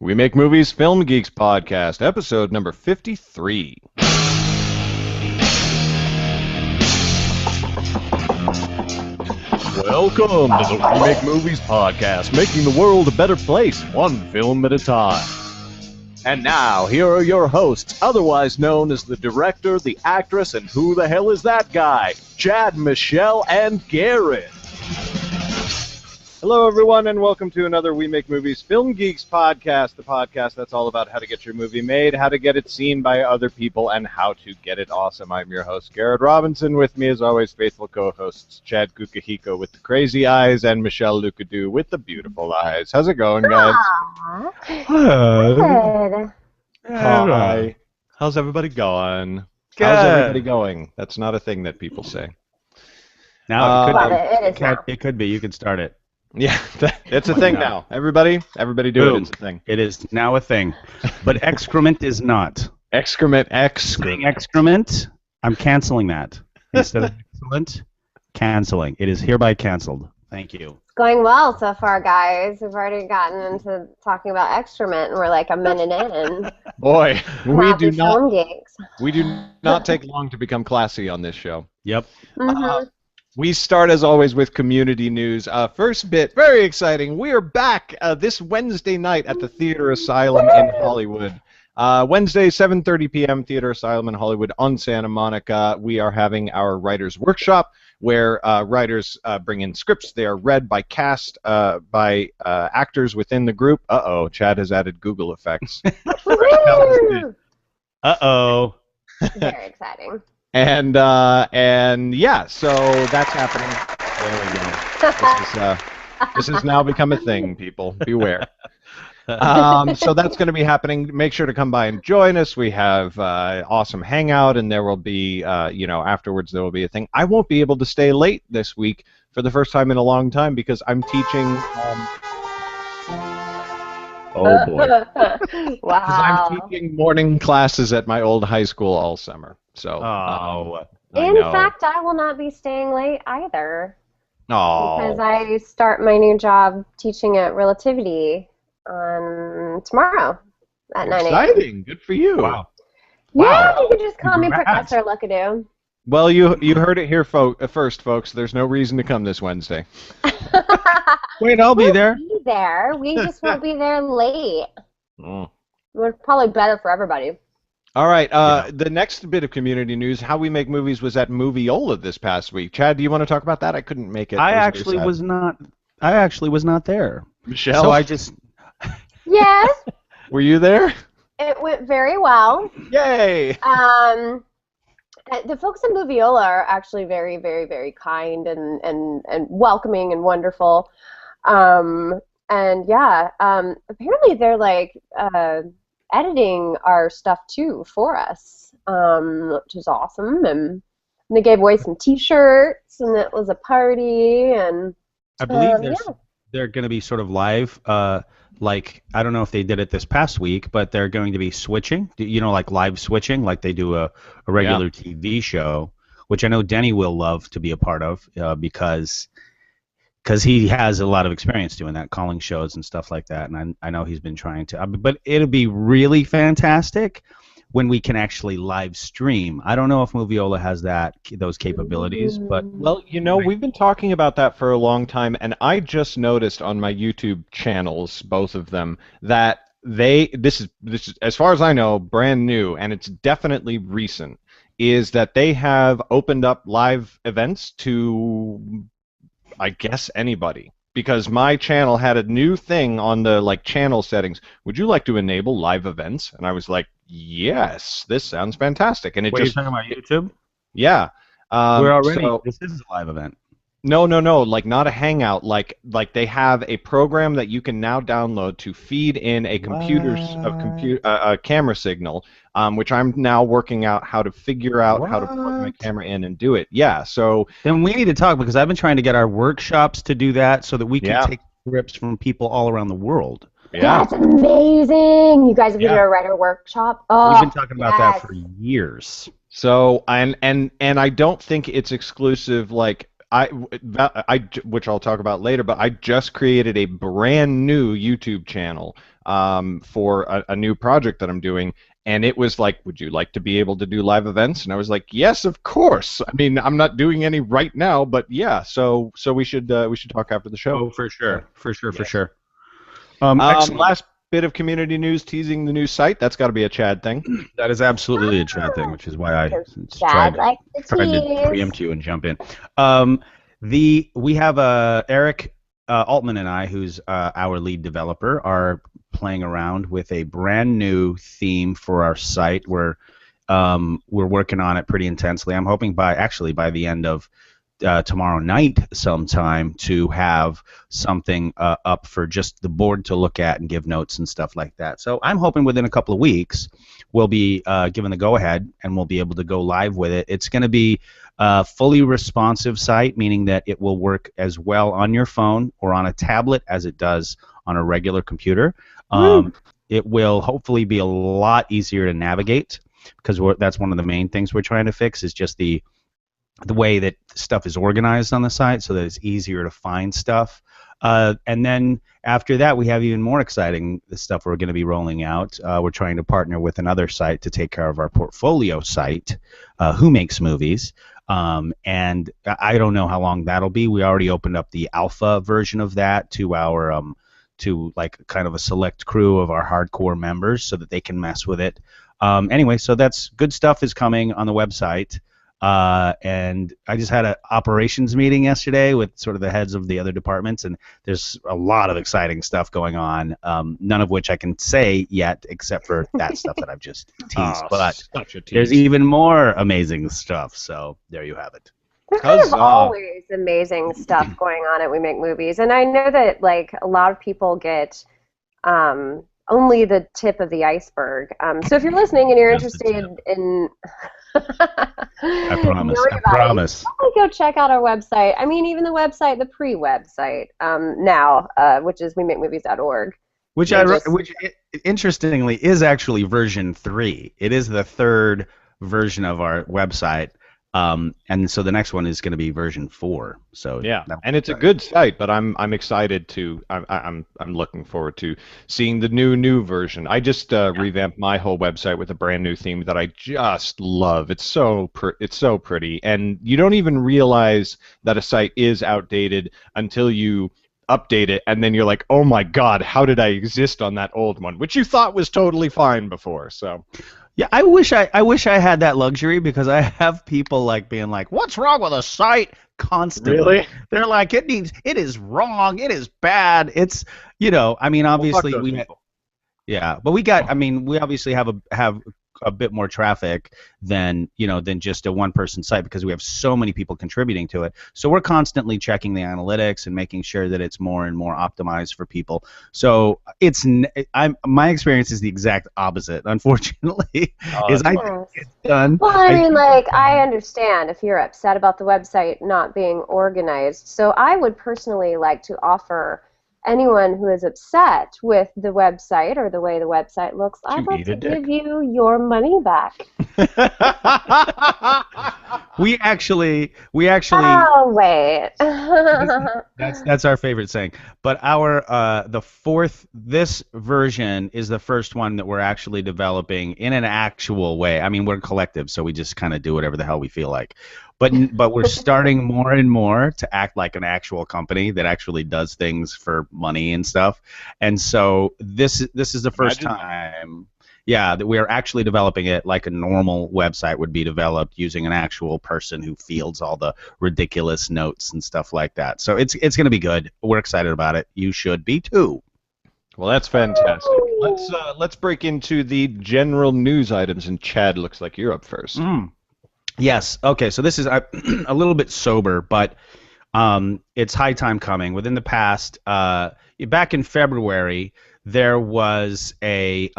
We Make Movies Film Geeks podcast, episode number 53. Welcome to the We Make Movies podcast, making the world a better place, one film at a time. And now, here are your hosts, otherwise known as the director, the actress, and who the hell is that guy? Chad, Michelle, and Garrett. Hello, everyone, and welcome to another We Make Movies Film Geeks podcast, the podcast that's all about how to get your movie made, how to get it seen by other people, and how to get it awesome. I'm your host, Garrett Robinson. With me, as always, faithful co-hosts Chad Kukahiko with the crazy eyes and Michelle Lucadou with the beautiful eyes. How's it going, guys? Good. Hi. How's everybody going? Good. How's everybody going? That's not a thing that people say. Now It could be. You could start it. Yeah, it's a thing now. Everybody do Boom. it. It's a thing. It is now a thing, but excrement is not. Excrement. Saying excrement, I'm canceling that. Instead of excellent, canceling. It is hereby canceled. Thank you. It's going well so far, guys. We've already gotten into talking about excrement, and we're like a minute in. Boy, we do Film Geeks. not take long to become classy on this show. Yep. Mm-hmm. We start, as always, with community news. First bit, very exciting. We are back this Wednesday night at the Theater Asylum in Hollywood. Wednesday, 7:30 p.m., Theater Asylum in Hollywood on Santa Monica. We are having our writers' workshop where writers bring in scripts. They are read by cast, by actors within the group. Uh-oh, Chad has added Google effects. Uh-oh. Very exciting. And yeah, so that's happening. There we go. This has now become a thing, people. Beware. So that's going to be happening. Make sure to come by and join us. We have awesome hangout, and there will be, afterwards there will be a thing. I won't be able to stay late this week for the first time in a long time because I'm teaching. Oh boy. Wow. Because I'm teaching morning classes at my old high school all summer. So. In fact, I will not be staying late either. Oh. Because I start my new job teaching at Relativity on tomorrow at 9 a.m. Exciting. Good for you. Wow. Yeah, you can just call me Congrats. Professor Lucadoo. Well, you heard it here first, folks. There's no reason to come this Wednesday. Wait, I'll be there. We'll be there. We just won't be there late. Oh. We're probably better for everybody. All right. The next bit of community news: How We Make Movies was at Moviola this past week. Chad, do you want to talk about that? I couldn't make it. I actually was not there. Michelle, So I just. Yes, were you there? it went very well. Yay! The folks at Moviola are actually very, very, very kind and welcoming and wonderful. And yeah, apparently they're like editing our stuff too for us, which is awesome. And they gave away some T-shirts, and it was a party. And I believe they're going to be sort of live. Like, I don't know if they did it this past week, but they're going to be switching, like live switching, like they do a regular TV show, which I know Denny will love to be a part of because he has a lot of experience doing that, calling shows and stuff like that, and I know he's been trying to. But it'll be really fantastic when we can actually live stream. I don't know if Moviola has those capabilities, but Well, we've been talking about that for a long time, and I just noticed on my YouTube channels, both of them, that this is as far as I know, brand new, and it's definitely recent, is that they have opened up live events to, I guess, anybody. Because my channel had a new thing on the channel settings. Would you like to enable live events? And I was like, yes, this sounds fantastic. And it you're talking about YouTube? Yeah. We're already. This is a live event. No, like not a hangout. Like they have a program that you can now download to feed in a a camera signal, which I'm now working out how to figure out how to plug my camera in and do it. Yeah, so then we need to talk because I've been trying to get our workshops to do that so that we can take scripts from people all around the world. Yeah. That's amazing. You guys have been doing a writer workshop. Oh, we've been talking about that for years. So and I don't think it's exclusive. which I'll talk about later, but I just created a brand new YouTube channel for a new project that I'm doing, and it was like, would you like to be able to do live events? And I was like, yes, of course. I mean, I'm not doing any right now, but yeah. So we should talk after the show. Oh, for sure, for sure, for Yes. sure. Excellent. Last bit of community news, teasing the new site. That's got to be a Chad thing. That is absolutely a Chad thing, which is why I Chad likes to tried to tease. preempt you and jump in. We have Eric Altman and I, who's our lead developer, are playing around with a brand new theme for our site. We're working on it pretty intensely. I'm hoping by the end of tomorrow night sometime to have something up for just the board to look at and give notes and stuff like that. So I'm hoping within a couple of weeks we'll be given the go-ahead and we'll be able to go live with it. It's going to be a fully responsive site, meaning that it will work as well on your phone or on a tablet as it does on a regular computer. It will hopefully be a lot easier to navigate because that's one of the main things we're trying to fix is just the way that stuff is organized on the site so that it's easier to find stuff. And then after that, we have even more exciting stuff we're going to be rolling out. We're trying to partner with another site to take care of our portfolio site, Who Makes Movies. And I don't know how long that'll be. We already opened up the alpha version of that to our to like kind of a select crew of our hardcore members so that they can mess with it. Anyway, so that's good stuff is coming on the website. And I just had an operations meeting yesterday with sort of the heads of the other departments, and there's a lot of exciting stuff going on, none of which I can say yet except for that stuff that I've just teased. But there's even more amazing stuff, so there you have it. There's kind of always amazing stuff going on at We Make Movies, and I know that like a lot of people get only the tip of the iceberg. So if you're listening and you're interested in I promise. Probably go check out our website. I mean, even the website, the pre-website now, which is WeMakeMovies.org. Which interestingly is actually version 3. It is the third version of our website. And so the next one is going to be version 4. So yeah, and it's a good site, but I'm excited to I'm looking forward to seeing the new version. I just revamped my whole website with a brand new theme that I just love. It's so pretty, and you don't even realize that a site is outdated until you update it, and then you're like, oh my god, how did I exist on that old one, which you thought was totally fine before. So. Yeah, I wish I had that luxury because I have people like being like, "What's wrong with a site?" constantly. Really? They're like, "It is wrong. It is bad." It's I mean, obviously we obviously have a bit more traffic than just a one-person site because we have so many people contributing to it. So we're constantly checking the analytics and making sure that it's more and more optimized for people. So my experience is the exact opposite, unfortunately. It's done. Well, I mean, I understand if you're upset about the website not being organized. So I would personally like to offer anyone who is upset with the website or the way the website looks, I'd like to give you your money back. We actually. Oh wait. That's our favorite saying. But this version is the first one that we're actually developing in an actual way. I mean, we're collective, so we just kind of do whatever the hell we feel like. But we're starting more and more to act like an actual company that actually does things for money and stuff. And so this is the first time, that we are actually developing it like a normal website would be developed using an actual person who fields all the ridiculous notes and stuff like that. So it's going to be good. We're excited about it. You should be too. Well, that's fantastic. Let's break into the general news items, and Chad, looks like you're up first. Yes. Okay. So this is a little bit sober, but it's high time coming. Within the past, back in February, there was a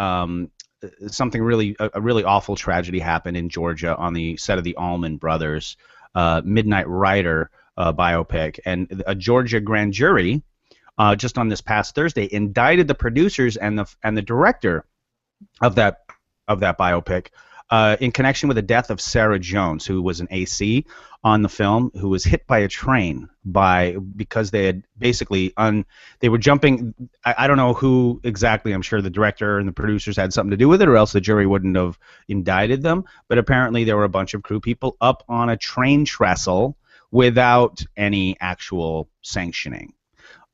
really awful tragedy happened in Georgia on the set of the Allman Brothers Midnight Rider biopic, and a Georgia grand jury just on this past Thursday indicted the producers and the director of that biopic. in connection with the death of Sarah Jones, who was an AC on the film, who was hit by a train because they had basically they were jumping. I don't know who exactly. I'm sure the director and the producers had something to do with it, or else the jury wouldn't have indicted them. But apparently there were a bunch of crew people up on a train trestle without any actual sanctioning.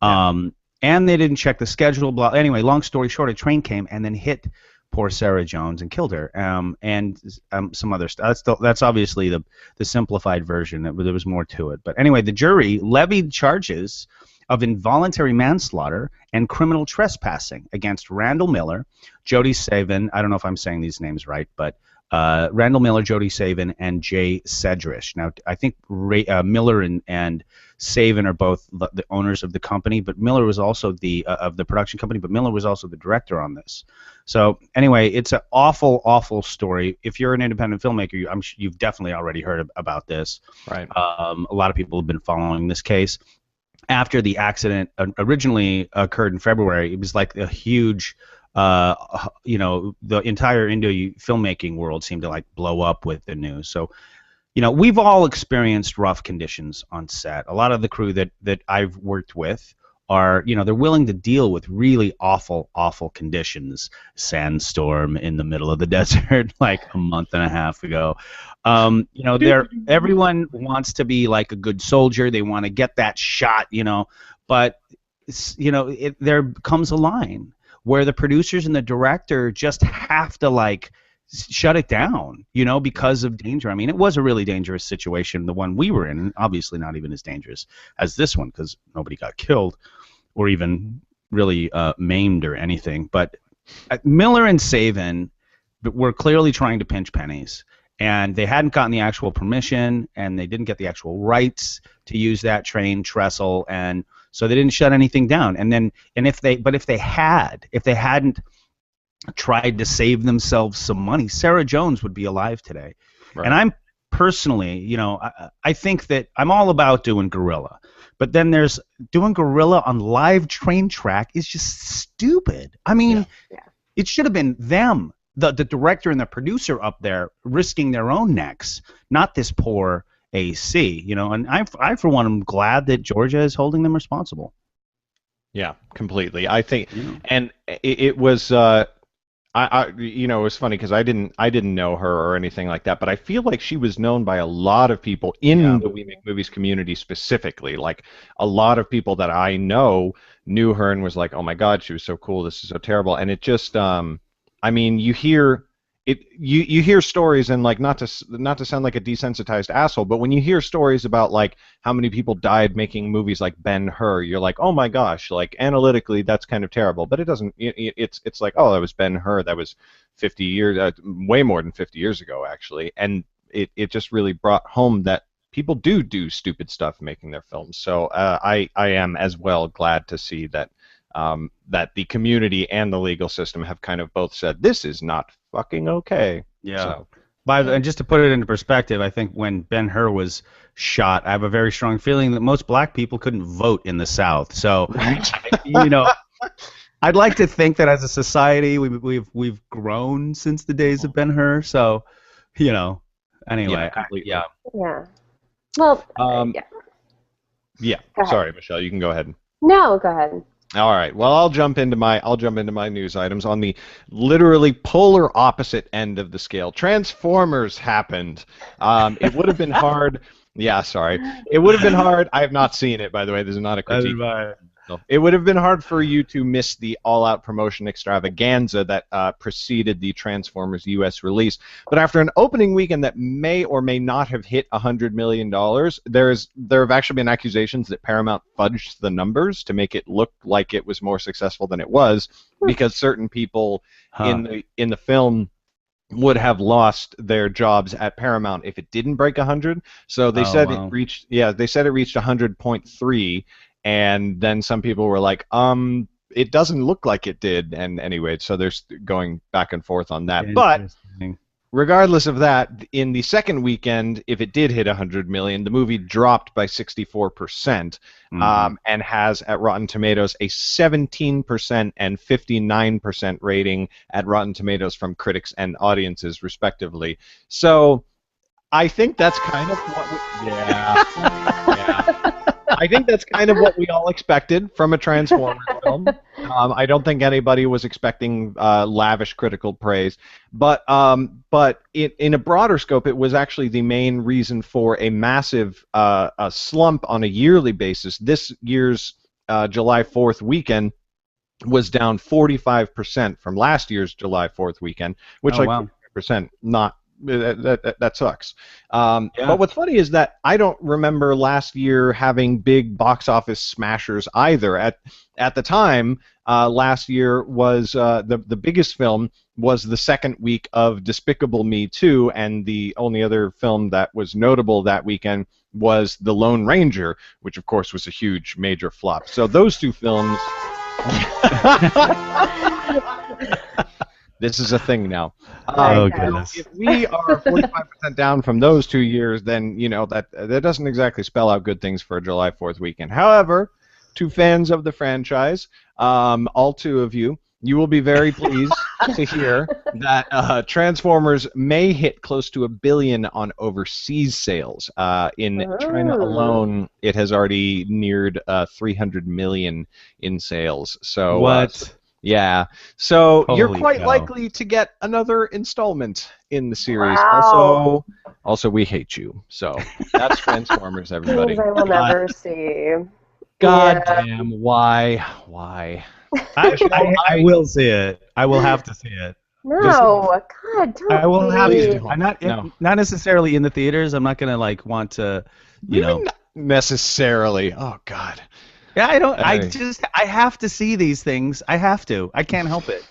And they didn't check the schedule. Blah. Anyway, long story short, a train came and then hit poor Sarah Jones and killed her, and some other stuff. That's obviously the simplified version. There was more to it. But anyway, the jury levied charges of involuntary manslaughter and criminal trespassing against Randall Miller, Jody Savin. I don't know if I'm saying these names right, but Randall Miller, Jody Savin, and Jay Cedrish. Now, I think Miller and Savin are both the owners of the company, but Miller was also of the production company, but Miller was also the director on this. So anyway, it's an awful, awful story. If you're an independent filmmaker, you've definitely already heard about this. Right. A lot of people have been following this case. After the accident originally occurred in February, it was like a huge, the entire indie filmmaking world seemed to like blow up with the news. So, we've all experienced rough conditions on set. A lot of the crew that I've worked with are, they're willing to deal with really awful, awful conditions. Sandstorm in the middle of the desert like a month and a half ago. Everyone wants to be like a good soldier. They want to get that shot, but there comes a line where the producers and the director just have to like shut it down, because of danger. I mean, it was a really dangerous situation, the one we were in, and obviously not even as dangerous as this one because nobody got killed or even really maimed or anything. But Miller and Savin were clearly trying to pinch pennies, and they hadn't gotten the actual permission, and they didn't get the actual rights to use that train trestle, and so they didn't shut anything down. If they hadn't tried to save themselves some money, Sarah Jones would be alive today. Right. And I'm personally, I think that I'm all about doing guerrilla, but then there's doing guerrilla on live train track is just stupid. I mean, it should have been them, the director and the producer up there risking their own necks, not this poor AC, and I for one am glad that Georgia is holding them responsible. Yeah, completely. I think, and it was, it was funny because I didn't know her or anything like that, but I feel like she was known by a lot of people in the We Make Movies community specifically. Like a lot of people that I know knew her and was like, oh my God, she was so cool. This is so terrible. And it just, I mean, you hear stories, and like not to sound like a desensitized asshole, but when you hear stories about like how many people died making movies like Ben-Hur, you're like, oh my gosh, like analytically that's kind of terrible, but it doesn't. It's like, oh, that was Ben-Hur, that was 50 years, way more than 50 years ago actually, and it just really brought home that people do stupid stuff making their films. So I am as well glad to see that. That the community and the legal system have kind of both said this is not fucking okay. Yeah. And just to put it into perspective, I think when Ben-Hur was shot, I have a very strong feeling that most black people couldn't vote in the South. So, I'd like to think that as a society we've grown since the days of Ben-Hur. So, anyway, yeah. Well, yeah. Sorry, Michelle, you can go ahead. No, go ahead. All right. Well, I'll jump into my news items on the literally polar opposite end of the scale. Transformers happened. It would have been hard. Yeah, sorry. It would have been hard. I have not seen it, by the way. This is not a critique. It would have been hard for you to miss the all-out promotion extravaganza that preceded the Transformers U.S. release. But after an opening weekend that may or may not have hit $100 million, there have actually been accusations that Paramount fudged the numbers to make it look like it was more successful than it was, because certain people in the film would have lost their jobs at Paramount if it didn't break 100. So they said it reached 100.3. And then some people were like, it doesn't look like it did. And anyway, so there's going back and forth on that. But regardless of that, in the second weekend, if it did hit 100 million, the movie dropped by 64%, and has at Rotten Tomatoes a 17% and 59% rating at Rotten Tomatoes from critics and audiences, respectively. So I think that's kind of what yeah. I think that's kind of what we all expected from a Transformers film. I don't think anybody was expecting lavish critical praise, but in a broader scope, it was actually the main reason for a massive a slump on a yearly basis. This year's July 4th weekend was down 45% from last year's July 4th weekend, which wow. 45% not. That sucks. But what's funny is that I don't remember last year having big box office smashers either. At the time, last year was the biggest film was the second week of Despicable Me 2, and the only other film that was notable that weekend was The Lone Ranger, which of course was a huge major flop. So those two films. This is a thing now. Goodness. If we are 45% down from those 2 years, then that doesn't exactly spell out good things for a July 4th weekend. However, to fans of the franchise, all two of you, you will be very pleased to hear that Transformers may hit close to $1 billion on overseas sales. In China alone, it has already neared 300 million in sales. So what? Yeah, so Holy you're quite cow. likely to get another installment in the series. Wow. Also, we hate you. So that's Transformers, everybody. Things I will never see. God Yeah. damn, why? I will see it. I will have to see it. No, God, don't. I will have please. to. I'm not No. not necessarily in the theaters. I'm not gonna want to, Not necessarily. Oh God. Yeah, I don't. Hey. I have to see these things. I have to. I can't help it.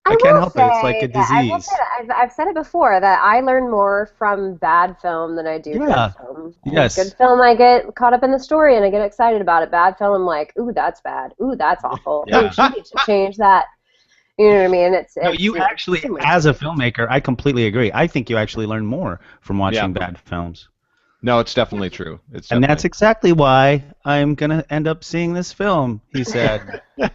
I can't will help it. It's like a say that- I will disease. say that I've said it before that I learn more from bad film than I do Yeah. good film. Yes. Good film, I get caught up in the story and I get excited about it. Bad film, I'm like, ooh, that's bad. Ooh, that's awful. Yeah. Ooh, she needs to change that. You know what I mean? No, you actually, too much. as a filmmaker, I completely agree. I think you actually learn more from watching Yeah. bad films. No, it's definitely true. It's And definitely that's exactly why I'm going to end up seeing this film, he said, in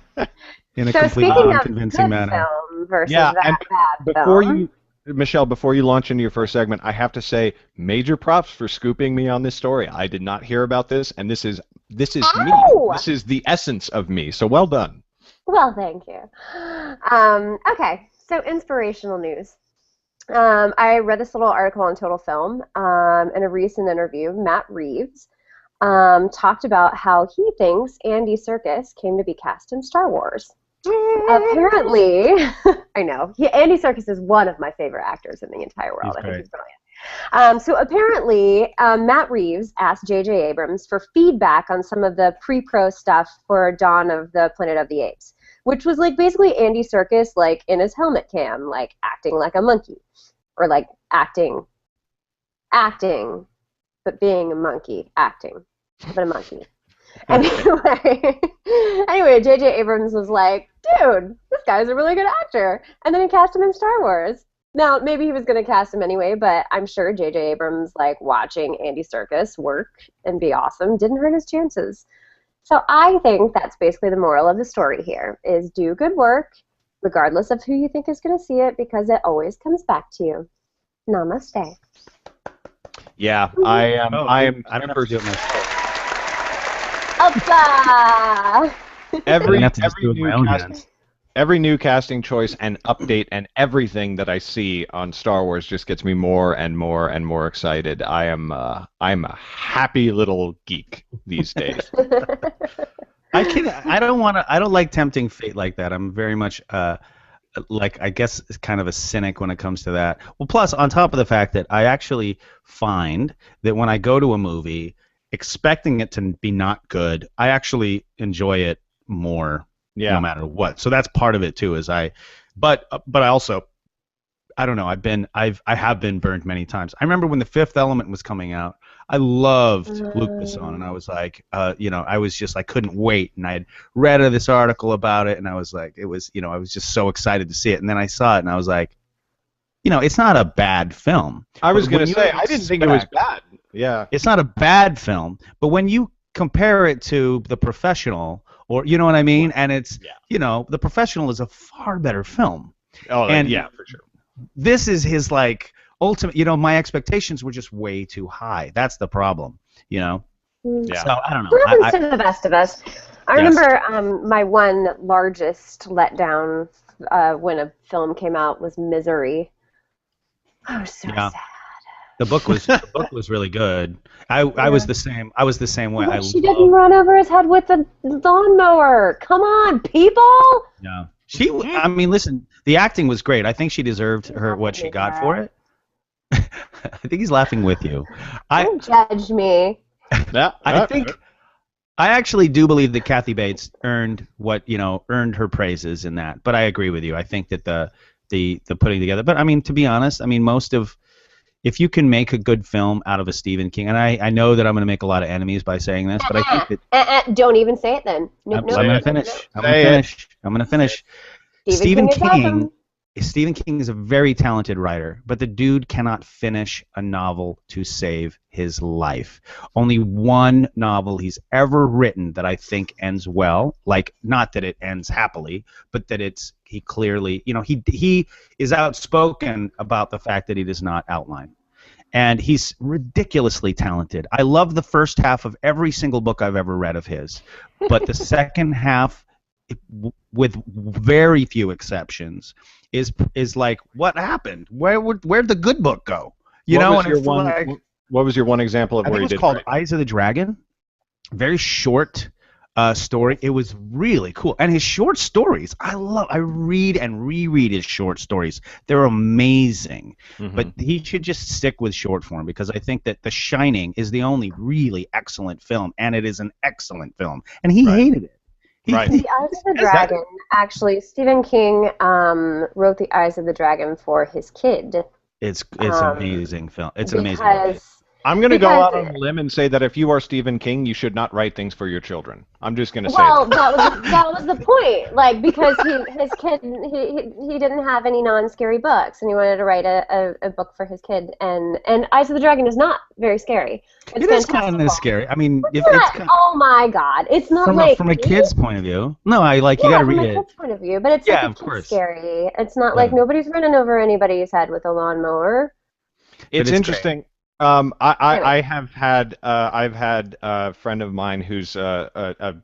a So completely speaking of unconvincing good manner. film versus Yeah, that and bad before film. Michelle, before you launch into your first segment, I have to say major props for scooping me on this story. I did not hear about this, and this is me. Ow! This is the essence of me. So well done. Well, thank you. Okay, so inspirational news. I read this little article on Total Film. In a recent interview, Matt Reeves talked about how he thinks Andy Serkis came to be cast in Star Wars. Apparently, I know, Andy Serkis is one of my favorite actors in the entire world. He's I think great. he's brilliant. So apparently, Matt Reeves asked J.J. Abrams for feedback on some of the pre-pro stuff for Dawn of the Planet of the Apes, which was like basically Andy Serkis like in his helmet cam, like acting like a monkey, or like acting, but being a monkey, acting, but a monkey. Anyway, J.J. Abrams was like, dude, this guy's a really good actor, and then he cast him in Star Wars. Now, maybe he was going to cast him anyway, but I'm sure J.J. Abrams, like, watching Andy Serkis work and be awesome didn't hurt his chances. So I think that's basically the moral of the story here, is do good work, regardless of who you think is going to see it, because it always comes back to you. Namaste. Yeah, I am. I am. I don't have to do it myself. Uppa! Every I have to just do it with my own hands. every new casting choice and update and everything that I see on Star Wars just gets me more and more and more excited. I'm a happy little geek these days. I don't like tempting fate like that. I'm very much like, I guess, kind of a cynic when it comes to that. Well, plus on top of the fact that I actually find that when I go to a movie expecting it to be not good, I actually enjoy it more. Yeah. No matter what. So that's part of it too. But I also, I don't know. I have been burned many times. I remember when The Fifth Element was coming out. I loved Luc Besson, and I was like, I was just, I couldn't wait, and I had read this article about it, and I was like, I was just so excited to see it, and then I saw it, and I was like, it's not a bad film. I was But going when to you say, I didn't think it was expect- bad. Yeah. It's not a bad film, but when you compare it to The Professional, or you know what I mean, and it's The Professional is a far better film, Oh, and yeah, for sure. this is his ultimate. My expectations were just way too high. That's the problem. Yeah. So I don't know. What happens to the best of us? I Yes. remember my one largest letdown when a film came out was Misery. I was so sad. The book was really good. I was the same. I was the same way. She didn't run over his head with a lawnmower. Come on, people. Yeah. I mean, listen. The acting was great. I think she deserved what she got for it. I think he's laughing with you. Don't judge me. I actually do believe that Kathy Bates earned her praises in that. But I agree with you. I think that the putting together. But I mean, to be honest, if you can make a good film out of a Stephen King, and I know that I'm going to make a lot of enemies by saying this, but I think that don't even say it then. I'm going to finish. Stephen King is a very talented writer, but the dude cannot finish a novel to save his life. Only one novel he's ever written that I think ends well, not that it ends happily, but that he clearly, he is outspoken about the fact that he does not outline. And he's ridiculously talented. I love the first half of every single book I've ever read of his, but the second half, with very few exceptions, is like, what happened? Where'd the good book go? What was your one example of where he did? It was called Eyes of the Dragon. Very short story. It was really cool. And his short stories, I read and reread his short stories. They're amazing. Mm-hmm. But he should just stick with short form, because I think that The Shining is the only really excellent film, and it is an excellent film. And he hated it. The Eyes of the Dragon, actually, Stephen King wrote The Eyes of the Dragon for his kid. It's an amazing film. It's an amazing movie. I'm going to go out on a limb and say that if you are Stephen King, you should not write things for your children. I'm just going to say that. Well, that was the point. Because his kid, he didn't have any non-scary books, and he wanted to write a book for his kid. And Eyes of the Dragon is not very scary. It is kind of scary. I mean, oh my God, it's not from a kid's point of view. No, you got to read it. From a kid's point of view, but it's scary. It's not like nobody's running over anybody's head with a lawnmower. It's interesting. Great. I've had a friend of mine who's a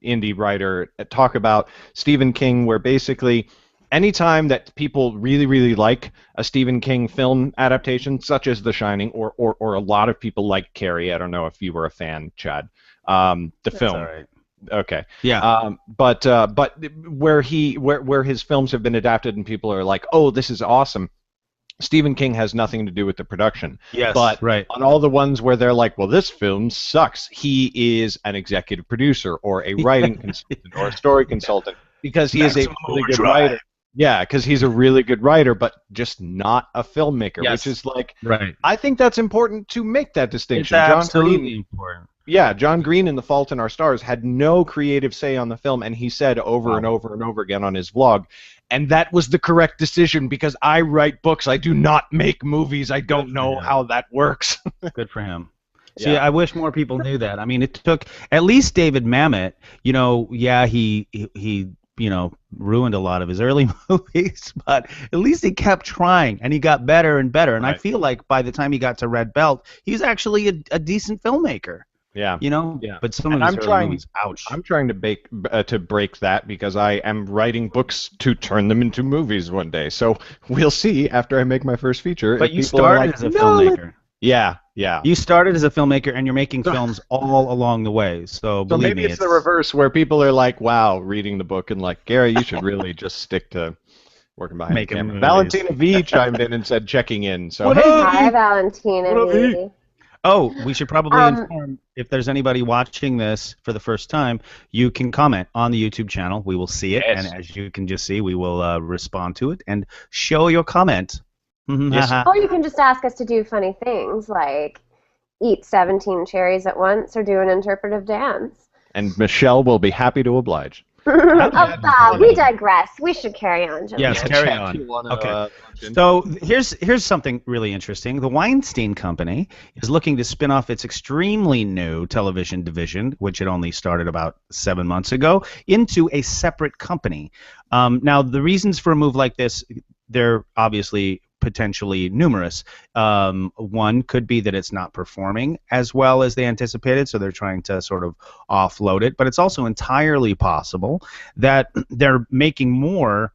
indie writer talk about Stephen King, where basically anytime that people really, really like a Stephen King film adaptation, such as The Shining, or a lot of people like Carrie. I don't know if you were a fan, Chad. That's film. All right. Okay. Yeah. But where his films have been adapted and people are like, oh, this is awesome. Stephen King has nothing to do with the production. Yes, but right. On all the ones where they're like, well, this film sucks, he is an executive producer or a writing consultant or a story consultant, because he is a really good writer. Yeah, because he's a really good writer, but just not a filmmaker, which is like, right. I think that's important to make that distinction. It's absolutely important. Yeah, John Green in The Fault in Our Stars had no creative say on the film, and he said over and over and over again on his vlog, and that was the correct decision, because I write books, I do not make movies, I don't know how that works. Good for him. See, I wish more people knew that. I mean, it took at least David Mamet, he ruined a lot of his early movies, but at least he kept trying, and he got better and better, and I feel like by the time he got to Red Belt, he's actually a decent filmmaker. Yeah. But some of his early movies, ouch. I'm trying to break that, because I am writing books to turn them into movies one day. So we'll see after I make my first feature. But you started as a filmmaker. Yeah. You started as a filmmaker, and you're making films all along the way. So believe me, maybe it's the reverse, where people are like, wow, reading the book and like, Gary, you should really just stick to working behind the camera. Valentina V chimed in and said checking in. So hi, Valentina V. Oh, we should probably inform, if there's anybody watching this for the first time, you can comment on the YouTube channel. We will see it, and as you can just see, we will respond to it and show your comment. Yes. Or you can just ask us to do funny things, like eat 17 cherries at once or do an interpretive dance. And Michelle will be happy to oblige. We digress. We should carry on, gentlemen. Yes, carry on. Okay. So here's something really interesting. The Weinstein Company is looking to spin off its extremely new television division, which it only started about 7 months ago, into a separate company. Now, the reasons for a move like this, they're obviously potentially numerous. One could be that it's not performing as well as they anticipated, so they're trying to sort of offload it. But it's also entirely possible that they're making more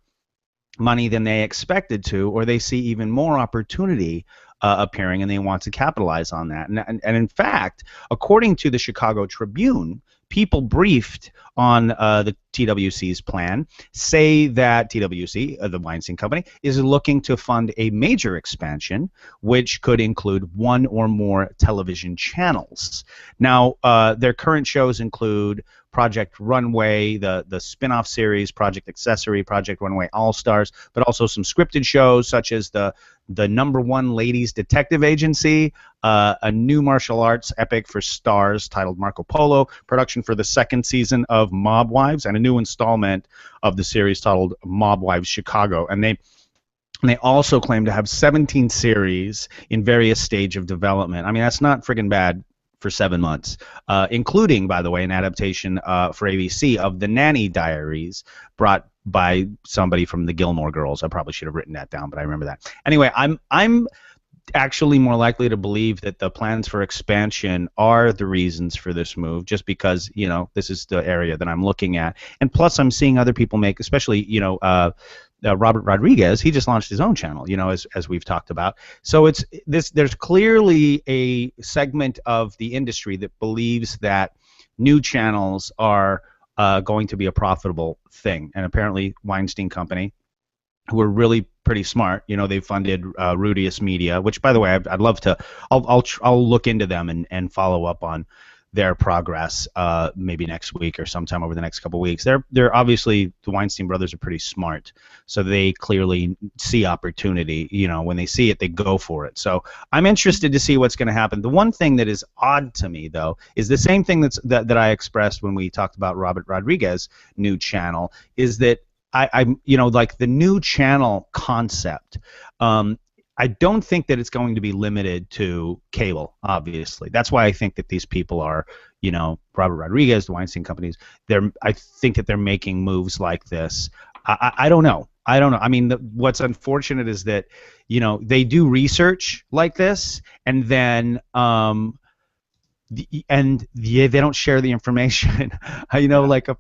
money than they expected to, or they see even more opportunity appearing, and they want to capitalize on that. And in fact, according to the Chicago Tribune, people briefed on the TWC's plan say that TWC, the Weinstein Company, is looking to fund a major expansion, which could include one or more television channels. Now, their current shows include Project Runway, the spin-off series Project Accessory, Project Runway All-Stars, but also some scripted shows such as the #1 Ladies Detective Agency, a new martial arts epic for Stars titled Marco Polo, production for the second season of Mob Wives, and a new installment of the series titled Mob Wives Chicago. And they also claim to have 17 series in various stage of development. I mean, that's not friggin' bad for 7 months, including, by the way, an adaptation for ABC of The Nanny Diaries, brought by somebody from the Gilmore Girls. I probably should have written that down, but I remember that. Anyway, I'm actually more likely to believe that the plans for expansion are the reasons for this move, just because, you know, this is the area that I'm looking at. And plus, I'm seeing other people make, especially, you know, Robert Rodriguez, he just launched his own channel, you know, as we've talked about. So there's clearly a segment of the industry that believes that new channels are going to be a profitable thing. And apparently Weinstein Company, who are really pretty smart, you know, they funded Rudius Media, which, by the way, I'd love to, I'll look into them and follow up on their progress maybe next week or sometime over the next couple of weeks. They're obviously, the Weinstein brothers are pretty smart, so they clearly see opportunity. You know, when they see it, they go for it. So I'm interested to see what's going to happen. The one thing that is odd to me, though, is the same thing that I expressed when we talked about Robert Rodriguez's new channel, is that I'm, you know, like the new channel concept. I don't think that it's going to be limited to cable, obviously. That's why I think that these people are, you know, Robert Rodriguez, the Weinstein Companies, I think that they're making moves like this. I don't know. I mean, what's unfortunate is that, you know, they do research like this, and then they don't share the information. You know, like a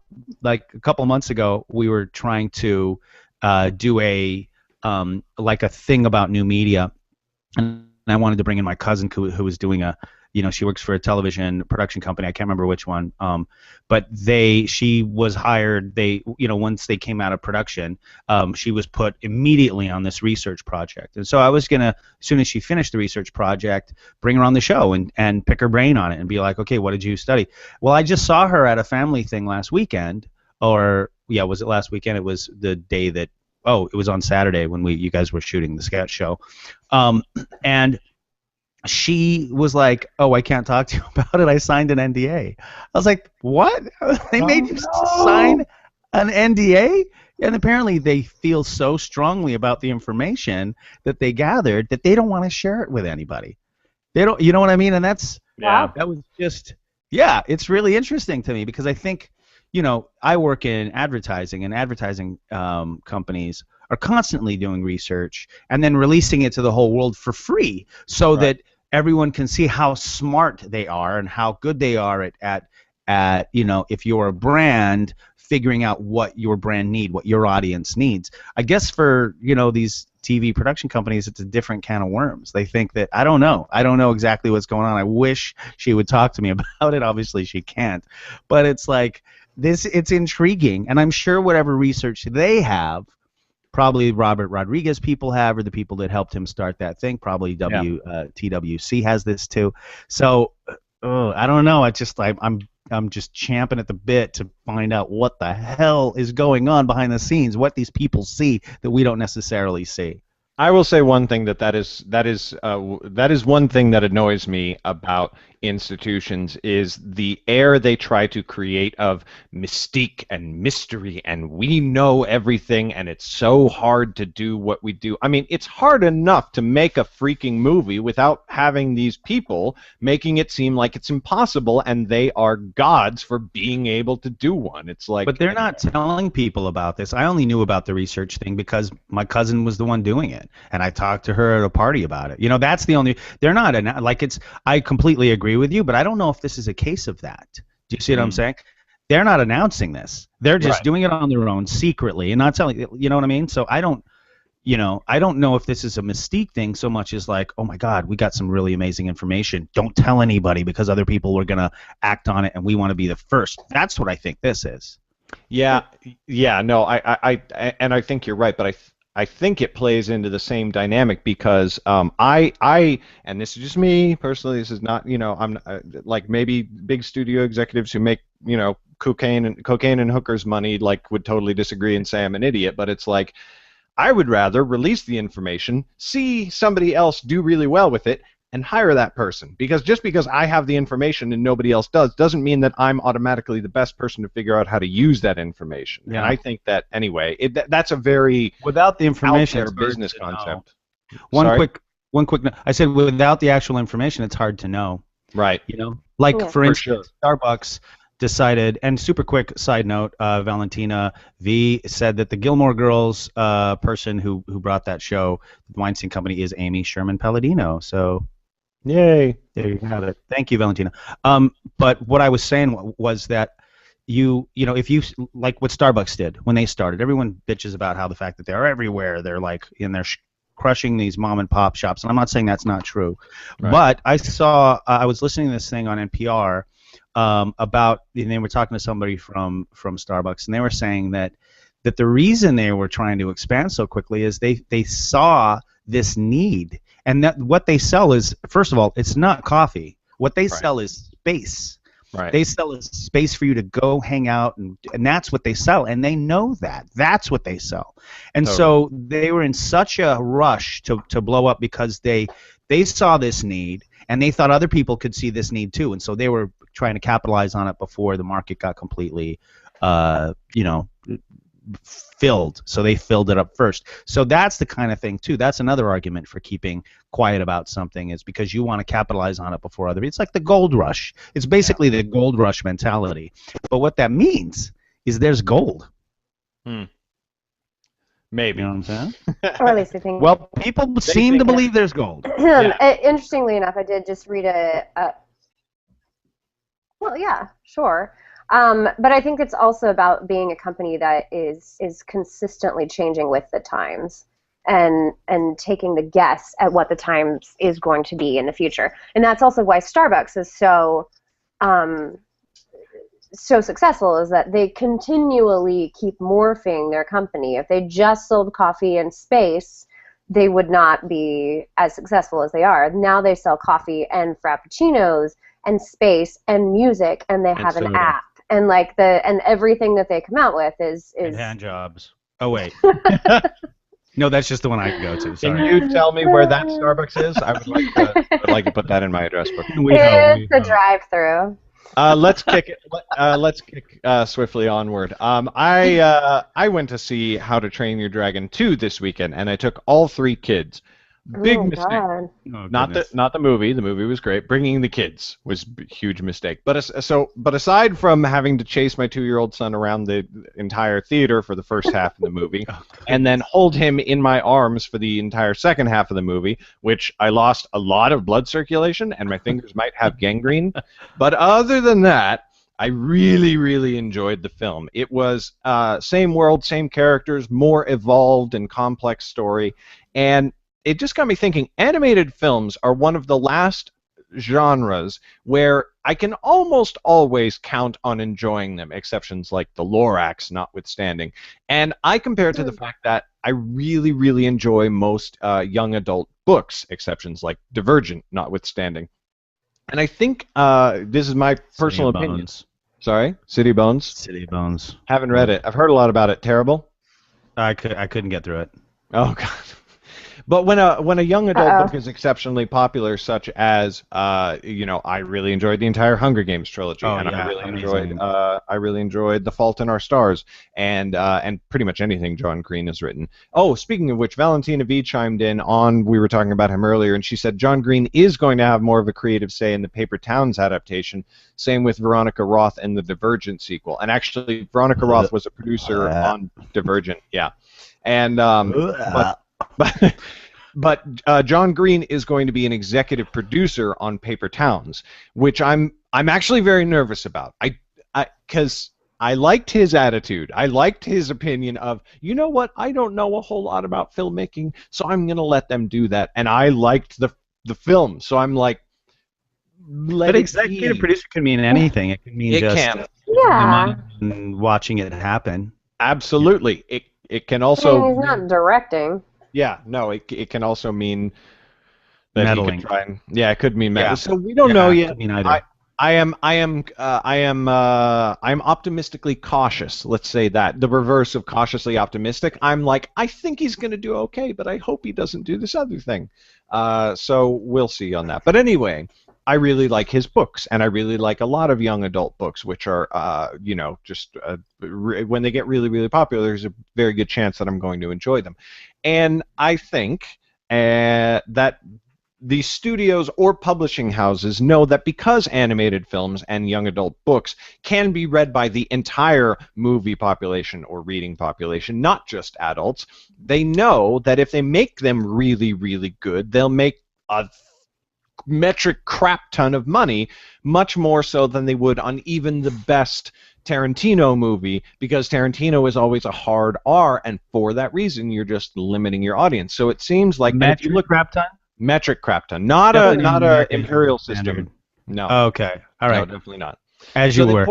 couple months ago, we were trying to do like a thing about new media, and I wanted to bring in my cousin who was doing you know, she works for a television production company. I can't remember which one, but she was hired. You know, once they came out of production, she was put immediately on this research project. And so I was gonna, as soon as she finished the research project, bring her on the show and pick her brain on it and be like, okay, what did you study? Well, I just saw her at a family thing last weekend, or yeah, was it last weekend? It was the day that. Oh, it was on Saturday when you guys were shooting the sketch show, and she was like, "Oh, I can't talk to you about it. I signed an NDA." I was like, "What? They made you sign an NDA?" And apparently, they feel so strongly about the information that they gathered that they don't want to share it with anybody. They don't, you know what I mean? And that was just, yeah, it's really interesting to me because I think, you know, I work in advertising, and advertising companies are constantly doing research and then releasing it to the whole world for free, so that everyone can see how smart they are and how good they are at you know, if you're a brand, figuring out what your brand needs, what your audience needs. I guess for, you know, these TV production companies, it's a different can of worms. They think that, I don't know exactly what's going on. I wish she would talk to me about it. Obviously she can't, but it's like, it's intriguing, and I'm sure whatever research they have, probably Robert Rodriguez people have, or the people that helped him start that thing, probably TWC has this too. So I don't know. I'm just champing at the bit to find out what the hell is going on behind the scenes, what these people see that we don't necessarily see. I will say one thing that is one thing that annoys me about institutions is the air they try to create of mystique and mystery and we know everything and it's so hard to do what we do. I mean, it's hard enough to make a freaking movie without having these people making it seem like it's impossible and they are gods for being able to do one. It's like, But they're not telling people about this. I only knew about the research thing because my cousin was the one doing it, and I talked to her at a party about it. You know, that's the only. They're not like it's. I completely agree with you, but I don't know if this is a case of that. Do you see what I'm saying? They're not announcing this. They're just doing it on their own secretly and not telling. You know what I mean? So I don't. I don't know if this is a mystique thing so much as like, oh my God, we got some really amazing information. Don't tell anybody because other people are gonna act on it, and we want to be the first. That's what I think this is. yeah, yeah, no, and I think you're right, but I think it plays into the same dynamic because and this is just me personally. This is not, I'm like maybe big studio executives who make, cocaine and hookers money like would totally disagree and say I'm an idiot, but it's like I would rather release the information, see somebody else do really well with it, and hire that person. Because just because I have the information and nobody else does, doesn't mean that I'm automatically the best person to figure out how to use that information. Yeah. And I think that, anyway, that's a very without the information, out there business concept. One quick. I said without the actual information, it's hard to know. Right. Like for instance, Starbucks decided, and super quick side note, Valentina V said that the Gilmore Girls person who brought that show, the Weinstein Company, is Amy Sherman Palladino. So, yay! There you have it. Thank you, Valentina. But what I was saying was that if you like what Starbucks did when they started, everyone bitches about how the fact that they're everywhere, they're like they're crushing these mom and pop shops, and I'm not saying that's not true, right. But I was listening to this thing on NPR. About, and they were talking to somebody from Starbucks, and they were saying that the reason they were trying to expand so quickly is they saw this need, and that what they sell is, first of all, it's not coffee. What they sell is space. Right. They sell a space for you to go hang out, and that's what they sell, and they know that. That's what they sell. And so they were in such a rush to blow up because they saw this need, and they thought other people could see this need too, and so they were trying to capitalize on it before the market got completely, filled. So they filled it up first. So that's the kind of thing too. That's another argument for keeping quiet about something, is because you want to capitalize on it before other people. It's like the gold rush. It's basically the gold rush mentality. But what that means is there's gold. Maybe. You know what I'm saying? Or at least I think. Well, people seem to believe there's gold. Interestingly enough, I did just read well, yeah, sure. But I think it's also about being a company that is consistently changing with the times and taking the guess at what the times is going to be in the future. And that's also why Starbucks is so successful, is that they continually keep morphing their company. If they just sold coffee and space, they would not be as successful as they are. Now they sell coffee and frappuccinos and space and music, and they have an app, and and everything that they come out with is and hand jobs. Oh wait. No, that's just the one I go to. Sorry. Can you tell me where that Starbucks is? I would like to put that in my address book. It's a drive-through. Let's kick it. Let's kick swiftly onward. I went to see How to Train Your Dragon 2 this weekend, and I took all 3 kids. Big mistake. Oh, not the movie. The movie was great. Bringing the kids was a huge mistake. But aside from having to chase my 2-year-old son around the entire theater for the first half of the movie, and then hold him in my arms for the entire second half of the movie, which I lost a lot of blood circulation and my fingers might have gangrene. But other than that, I really, really enjoyed the film. It was same world, same characters, more evolved and complex story, and it just got me thinking, animated films are one of the last genres where I can almost always count on enjoying them, exceptions like the Lorax notwithstanding. And I compare it to the fact that I really, really enjoy most young adult books, exceptions like Divergent notwithstanding. And I think this is my personal opinion. Sorry? City Bones? City Bones. Haven't read it. I've heard a lot about it. Terrible? I couldn't get through it. Oh, God. But when a young adult Uh-oh. book is exceptionally popular, such as I really enjoyed the entire Hunger Games trilogy, Oh and yeah, amazing. I really enjoyed The Fault in Our Stars, and pretty much anything John Green has written. Oh, speaking of which, Valentina V chimed in on, we were talking about him earlier, and she said John Green is going to have more of a creative say in the Paper Towns adaptation. Same with Veronica Roth and the Divergent sequel. And actually, Veronica Roth was a producer on Divergent, yeah. And but but John Green is going to be an executive producer on Paper Towns, which I'm actually very nervous about. Because I liked his attitude. I liked his opinion of, you know what, I don't know a whole lot about filmmaking, so I'm going to let them do that. And I liked the film, so I'm like, let But it executive be. producer can mean anything. It can mean It just can. the Yeah. money and watching it happen. Absolutely. It can I also mean, he's mean, not directing. yeah, no, it can also mean that he could Meddling. try and, yeah, it could mean Yeah. so we don't know Yeah, it yet. could mean either. I'm optimistically cautious. Let's say that, the reverse of cautiously optimistic. I'm like, I think he's going to do okay, but I hope he doesn't do this other thing. So we'll see on that. But anyway, I really like his books, and I really like a lot of young adult books, which are, when they get really, really popular, there's a very good chance that I'm going to enjoy them. And I think that these studios or publishing houses know that because animated films and young adult books can be read by the entire movie population or reading population, not just adults, they know that if they make them really, really good, they'll make a metric crap ton of money, much more so than they would on even the best Tarantino movie, because Tarantino is always a hard R, and for that reason, you're just limiting your audience. So it seems like, and if you Metric look, crap time? metric crap ton, not Definitely a American imperial standard. system. No, Okay. All no, right. definitely not. As So you they were.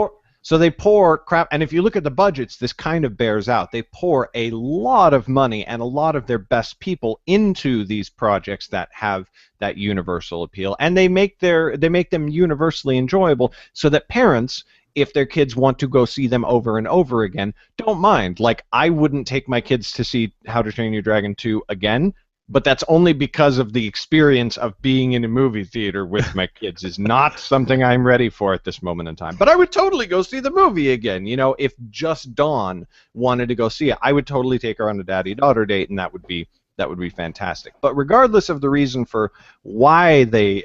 pour crap, and if you look at the budgets, this kind of bears out. They pour a lot of money and a lot of their best people into these projects that have that universal appeal, and they make them universally enjoyable, so that parents, if their kids want to go see them over and over again, don't mind. Like, I wouldn't take my kids to see How to Train Your Dragon 2 again, but that's only because of the experience of being in a movie theater with my kids is not something I'm ready for at this moment in time. But I would totally go see the movie again. You know, if Just Dawn wanted to go see it, I would totally take her on a daddy-daughter date, and that would be fantastic. But regardless of the reason for why they,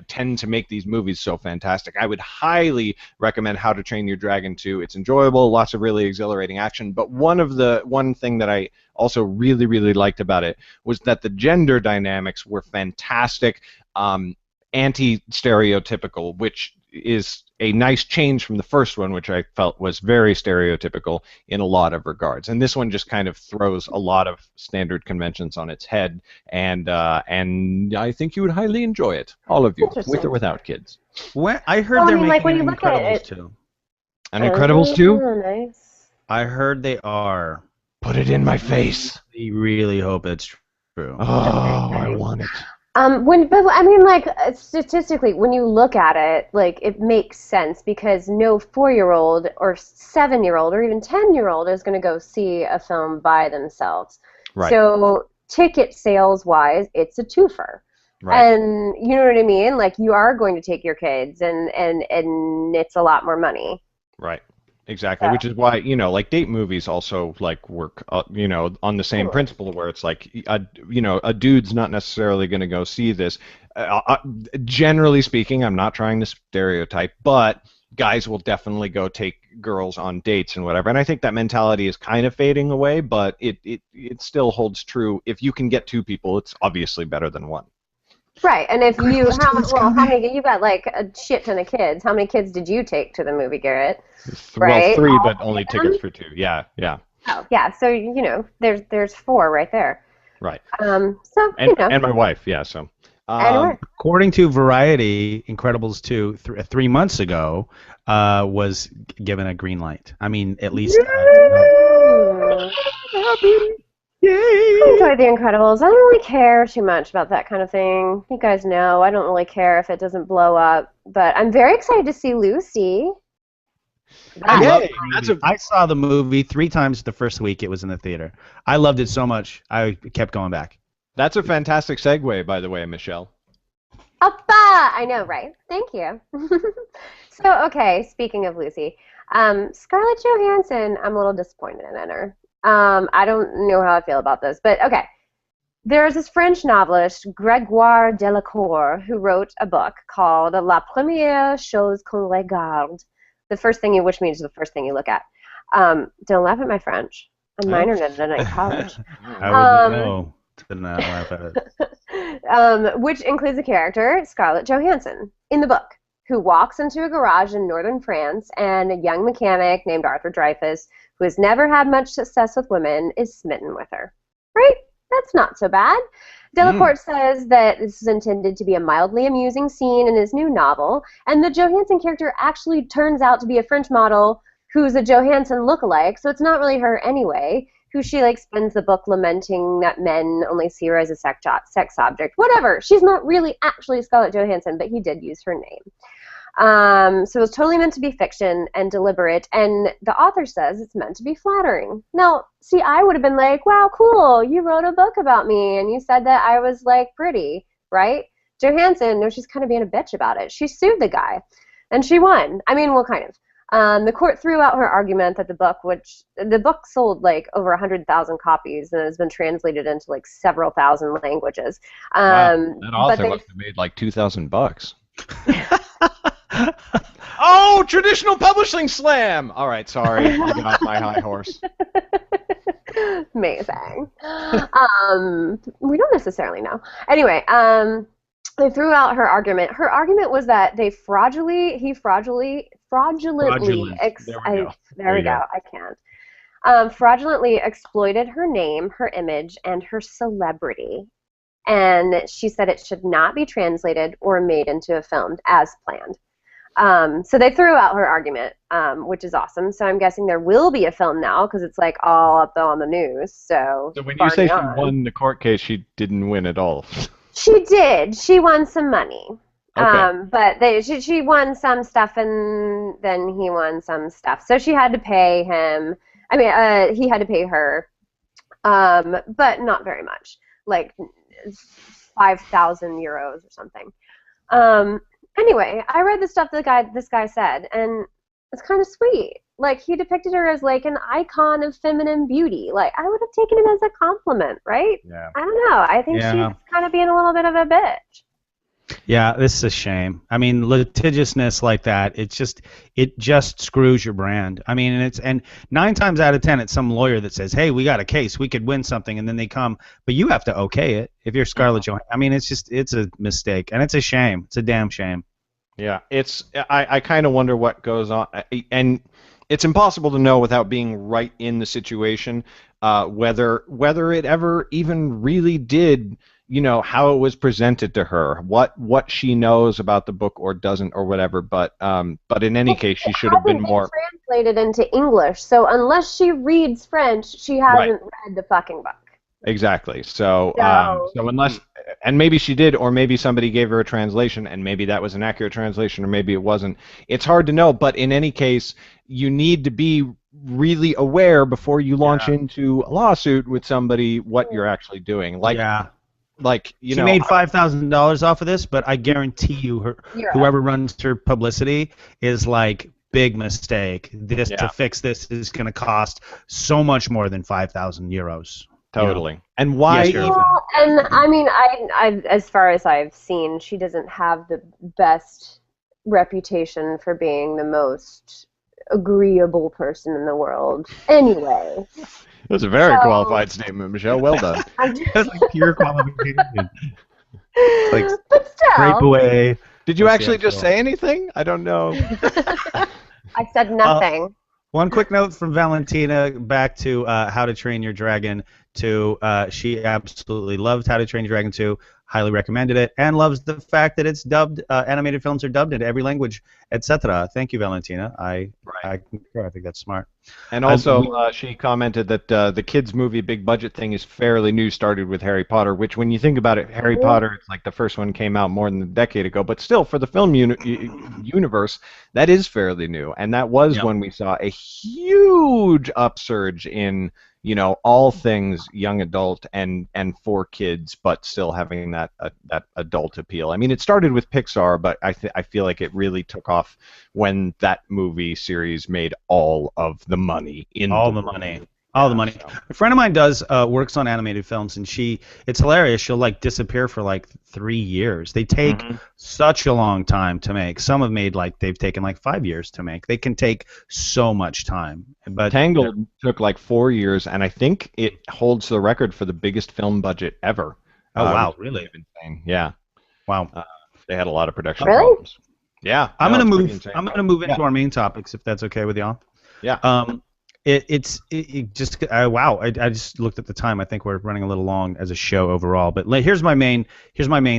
tend to make these movies so fantastic, I would highly recommend How to Train Your Dragon 2. It's enjoyable, lots of really exhilarating action, but one thing that I also really, really liked about it was that the gender dynamics were fantastic, anti-stereotypical, which is a nice change from the first one, which I felt was very stereotypical in a lot of regards. And this one just kind of throws a lot of standard conventions on its head, and I think you would highly enjoy it, all of you, with or without kids. I heard Well, I they're mean, like, making when you an look at Incredibles it, too. And Incredibles 2? oh, nice. I heard they are. Put it in my face. I really hope it's true. Oh, I want it. But I mean, like, statistically, when you look at it, like, it makes sense, because no 4-year-old or 7-year-old or even 10-year-old is going to go see a film by themselves. Right. So ticket sales wise, it's a twofer. Right. And you know what I mean? Like, you are going to take your kids, and it's a lot more money. Right. Exactly, So. which is why, like, date movies also, like, work, on the same principle, where it's like, a dude's not necessarily going to go see this. Generally speaking, I'm not trying to stereotype, but guys will definitely go take girls on dates and whatever. And I think that mentality is kind of fading away, but it still holds true. If you can get 2 people, it's obviously better than 1. Right, and if you how many you got, like, a shit ton of kids? How many kids did you take to the movie, Garrett? Right? Well, 3, but only tickets for 2. Yeah. Oh, yeah. So there's 4 right there. Right. So and my wife. Yeah. So. Anyway. According to Variety, Incredibles 2 3 months ago was given a green light. I mean, at least. I enjoy The Incredibles. I don't really care too much about that kind of thing. You guys know I don't really care if it doesn't blow up. But I'm very excited to see Lucy. I love Yay! the movie. I saw the movie 3 times the first week it was in the theater. I loved it so much, I kept going back. That's a fantastic segue, by the way, Michelle. Oppa! I know, right? Thank you. So, okay, speaking of Lucy, Scarlett Johansson, I'm a little disappointed in her. I don't know how I feel about this, but okay. There's this French novelist, Grégoire Delacour, who wrote a book called La première chose qu'on regarde. The first thing you, which means the first thing you look at. Don't laugh at my French. I'm minored in it in college. I wouldn't know to not laugh at it. Which includes a character, Scarlett Johansson, in the book, who walks into a garage in northern France, and a young mechanic named Arthur Dreyfus, who has never had much success with women, is smitten with her. Right? That's not so bad. Delacour says that this is intended to be a mildly amusing scene in his new novel, and the Johansson character actually turns out to be a French model who's a Johansson lookalike, so it's not really her anyway, who she spends the book lamenting that men only see her as a sex object. Whatever. She's not really actually Scarlett Johansson, but he did use her name. So it was totally meant to be fiction and deliberate, and the author says it's meant to be flattering. Now, see, I would have been like, wow, cool, you wrote a book about me, and you said that I was, pretty, right? Johansson, no, she's kind of being a bitch about it. She sued the guy, and she won. I mean, well, kind of. The court threw out her argument that the book sold, over 100,000 copies, and has been translated into, several thousand languages. Wow, that author must have made, $2,000. Oh, traditional publishing slam! All right, sorry, I got off my high horse. Amazing. We don't necessarily know. Anyway, they threw out her argument. Her argument was that they fraudulently fraudulently exploited her name, her image, and her celebrity. And she said it should not be translated or made into a film as planned. So they threw out her argument, which is awesome. So I'm guessing there will be a film now because it's all up on the news. So when you say she won the court case, she didn't win at all. She did. She won some money. Okay. But she won some stuff, and then he won some stuff. So she had to pay him. I mean, he had to pay her, but not very much, 5,000 euros or something. Anyway, I read the stuff this guy said, and it's kind of sweet. He depicted her as an icon of feminine beauty. I would have taken it as a compliment, right? Yeah. I don't know. I think she's kind of being a little bit of a bitch. Yeah, this is a shame. I mean, litigiousness like that, it just screws your brand. I mean, and 9 times out of 10, it's some lawyer that says, "Hey, we got a case, we could win something," and then they come, but you have to okay it if you're Scarlett Johansson. I mean, it's a mistake, and it's a shame. It's a damn shame. Yeah, I kind of wonder what goes on, and it's impossible to know without being right in the situation whether it ever even really did. How it was presented to her, what she knows about the book or doesn't or whatever, but in any case, she should have been more translated into English. So unless she reads French, she hasn't read the fucking book. Exactly. So unless, and maybe she did, or maybe somebody gave her a translation, and maybe that was an accurate translation, or maybe it wasn't. It's hard to know, but in any case, you need to be really aware before you launch into a lawsuit with somebody what you're actually doing. She made $5,000 off of this, but I guarantee you, whoever runs her publicity is big mistake. To fix this is going to cost so much more than 5,000 euros. Totally. And why? Well, and I mean, I as far as I've seen, she doesn't have the best reputation for being the most agreeable person in the world. Anyway. That's a very qualified statement, Michelle. Well done. That's pure qualification. But still. Scrape away. Did you actually just say anything? I don't know. I said nothing. One quick note from Valentina back to How to Train Your Dragon 2. She absolutely loved How to Train Your Dragon 2. highly recommended it, and loves the fact that it's dubbed. Animated films are dubbed into every language, etc. Thank you, Valentina. I concur. I think that's smart. And also, she commented that the kids' movie big budget thing is fairly new, started with Harry Potter, which when you think about it, Harry Potter, it's like the first one came out more than a decade ago, but still, for the film universe, that is fairly new. And that was when we saw a huge upsurge in, you know, all things young adult and for kids, but still having that adult appeal. I mean, it started with Pixar, but I feel like it really took off when that movie series made all of the money in all the money. All the money. So. A friend of mine works on animated films, and it's hilarious. She'll like disappear for like 3 years. They take such a long time to make. Some have made they've taken like 5 years to make. They can take so much time. But Tangled took like 4 years, and I think it holds the record for the biggest film budget ever. Oh wow, really? Insane. Yeah. Wow. They had a lot of production problems. Yeah. I'm gonna move into our main topics if that's okay with y'all. Yeah. Wow. I just looked at the time. I think we're running a little long as a show overall. But here's my main